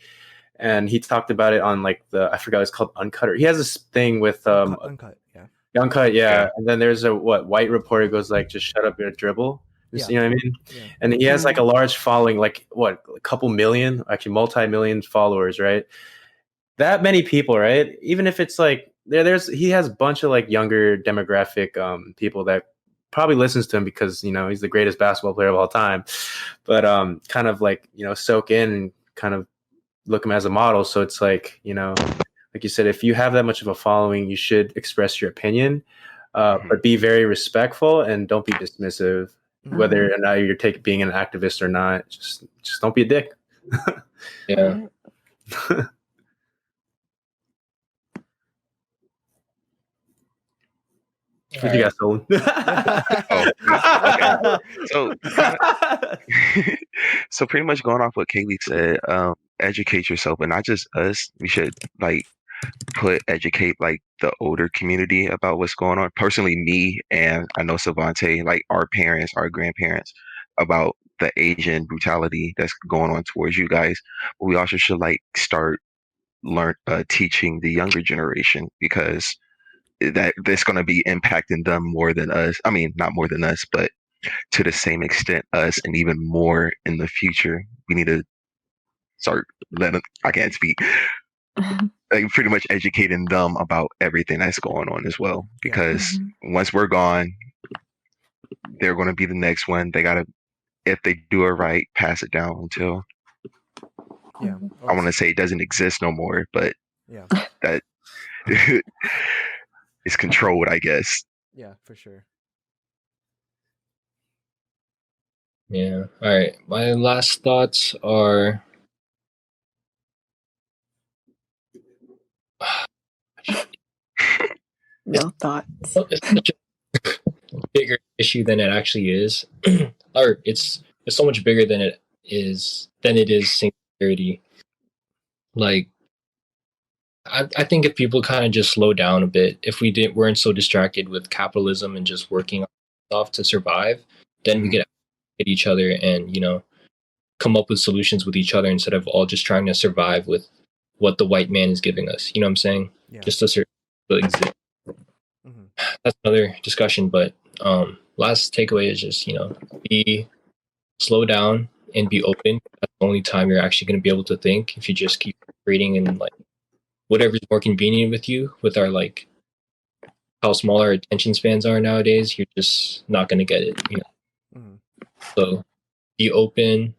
And he talked about it on like I forgot, it's called Uncut. Or he has this thing with Uncut, yeah. Uncut, yeah. And then there's a white reporter goes like, just shut up, your dribble. Just, you know what I mean? Yeah. And he has like a large following, like a couple million, actually multi-million followers, right? That many people, right? Even if it's like he has a bunch of like younger demographic people that probably listens to him because he's the greatest basketball player of all time, but kind of like soak in and kind of look him as a model. So it's like like you said, if you have that much of a following, you should express your opinion, but be very respectful and don't be dismissive, whether or not you're being an activist or not. Just don't be a dick. Yeah. What you got, Solon? Oh, okay. So, so pretty much going off what Kaylee said, educate yourself, and not just us. We should like educate like the older community about what's going on. Personally, me and I know Savontae, like our parents, our grandparents, about the Asian brutality that's going on towards you guys. But we also should like start teaching the younger generation, because that's going to be impacting them more than us. I mean, not more than us, but to the same extent us, and even more in the future. We need to start letting, I can't speak, like pretty much educating them about everything that's going on as well, because once we're gone, they're going to be the next one. They got to, if they do it right, pass it down until I want to say it doesn't exist no more, but that is controlled, I guess. Yeah, for sure. Yeah. All right. My last thoughts are No thoughts. it's such a bigger issue than it actually is. Or it's so much bigger than it is singularity. Like I think if people kind of just slow down a bit, if we weren't so distracted with capitalism and just working on stuff to survive, then we could at each other and, you know, come up with solutions with each other instead of all just trying to survive with what the white man is giving us. You know what I'm saying? Yeah. Just to exist. That's another discussion, but last takeaway is just, you know, slow down and be open. That's the only time you're actually going to be able to think. If you just keep reading and like whatever's more convenient with you, with our like how small our attention spans are nowadays, you're just not going to get it, you know. So be open,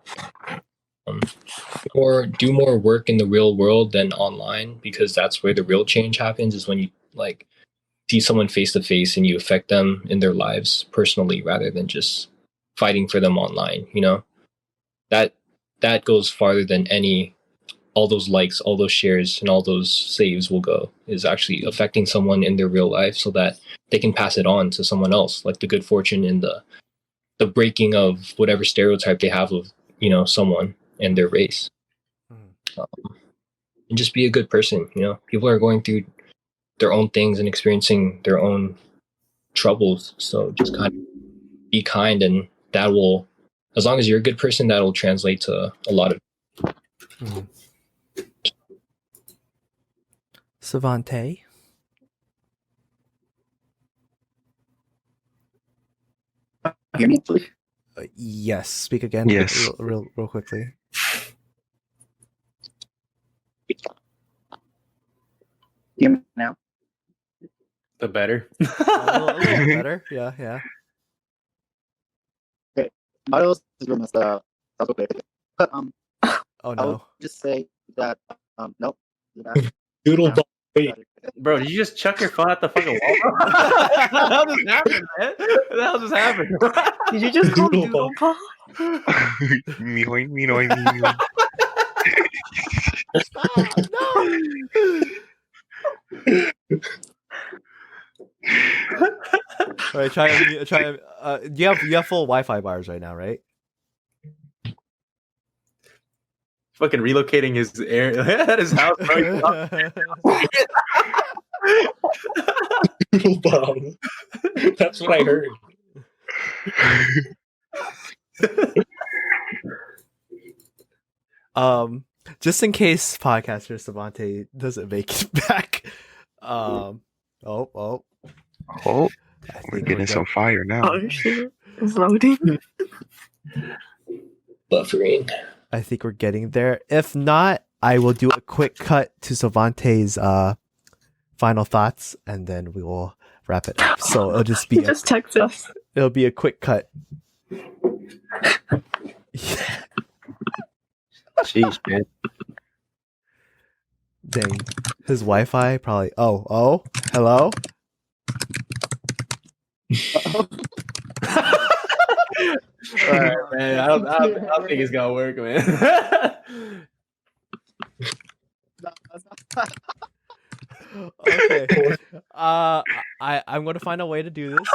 or do more work in the real world than online, because that's where the real change happens, is when you like see someone face to face and you affect them in their lives personally rather than just fighting for them online. You know, that goes farther than all those likes, all those shares, and all those saves will go, is actually affecting someone in their real life so that they can pass it on to someone else, like the good fortune and the breaking of whatever stereotype they have of, you know, someone and their race. And just be a good person. You know, people are going through their own things and experiencing their own troubles, so just kind of be kind, and that will, as long as you're a good person, that will translate to a lot of Savontae? Hear me, please? Yes, speak again. Yes. Real quickly. Hear me now? The better. A little better. Yeah. Okay. My nose is real messed up. That's okay. But Oh I would no. just say that nope. doodle ball. Bro, did you just chuck your phone at the fucking wall? What the hell just happened, man? What the hell just happened? Did you just call doodle ball? All right, try. You have full Wi-Fi bars right now, right? Fucking relocating his at his house. Doodle bomb. That's what I heard. Just in case podcaster Savontae doesn't make it back. Oh, We're getting some fire now. Oh shit, it's loading. Buffering. I think we're getting there. If not, I will do a quick cut to Savontae's final thoughts, and then we will wrap it up. So it'll just be He just text us. it'll be a quick cut. Jeez, man. Dang, his Wi-Fi probably. Oh, hello. All right, man. I don't think it's gonna work, man. Okay. I'm going to find a way to do this.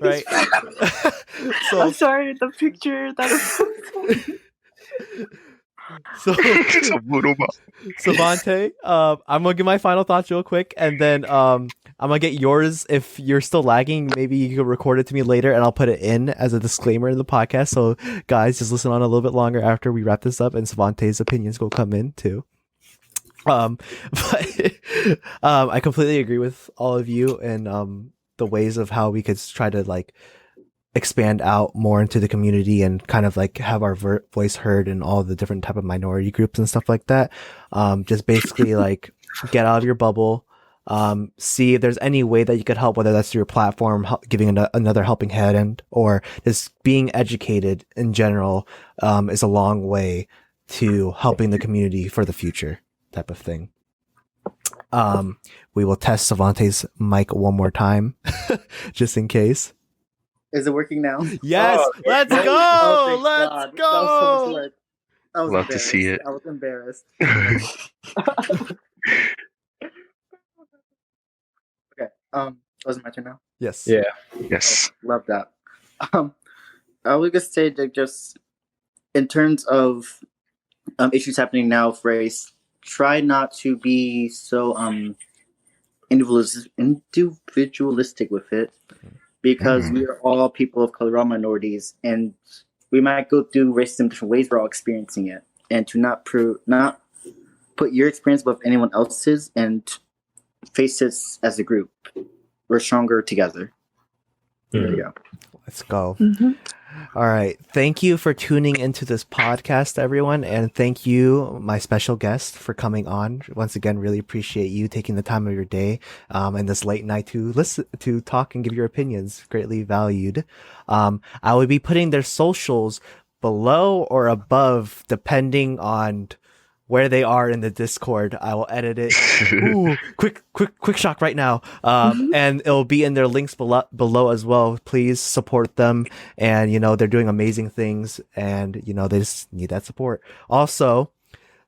Right. So I'm sorry, the picture that is so It's a voodoo ball. Savontae, I'm gonna give my final thoughts real quick, and then I'm gonna get yours. If you're still lagging, maybe you can record it to me later, and I'll put it in as a disclaimer in the podcast. So guys, just listen on a little bit longer after we wrap this up, and Savontae's opinions will come in too. But I completely agree with all of you, and the ways of how we could try to like expand out more into the community and kind of like have our voice heard in all the different type of minority groups and stuff like that. Just basically like get out of your bubble, see if there's any way that you could help, whether that's through your platform, giving another helping hand, or just being educated in general, is a long way to helping the community for the future type of thing. We will test Savontae's mic one more time, just in case. Is it working now? Yes, let's go! Oh, thank Let's God. That was so much go! work. I was Love to see it. I was embarrassed. Okay. Was it my turn now? Yes. Yeah. Yes. Oh, love that. I would just say that just in terms of issues happening now with race, try not to be so individualistic with it, because we are all people of color, all minorities, and we might go through racism different ways. We're all experiencing it, and to not put your experience above anyone else's, and face this as a group. We're stronger together. There you go. Let's go. All right. Thank you for tuning into this podcast, everyone. And thank you, my special guest, for coming on. Once again, really appreciate you taking the time of your day and this late night to listen, to talk and give your opinions. Greatly valued. I will be putting their socials below or above, depending on where they are in the Discord. I will edit it. Ooh, quick shock right now. And it'll be in their links below as well. Please support them. And, they're doing amazing things, and, they just need that support. Also,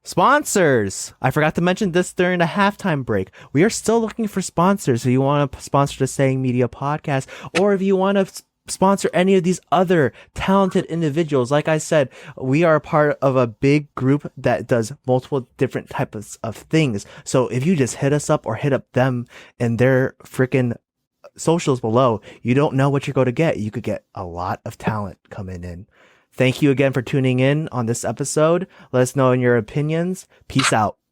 sponsors. I forgot to mention this during the halftime break. We are still looking for sponsors. So you want to sponsor the Seng Media podcast, or if you want to sponsor any of these other talented individuals. Like I said, we are a part of a big group that does multiple different types of things. So if you just hit us up or hit up them and their freaking socials below, you don't know what you're going to get. You could get a lot of talent coming in. Thank you again for tuning in on this episode. Let us know in your opinions. Peace out.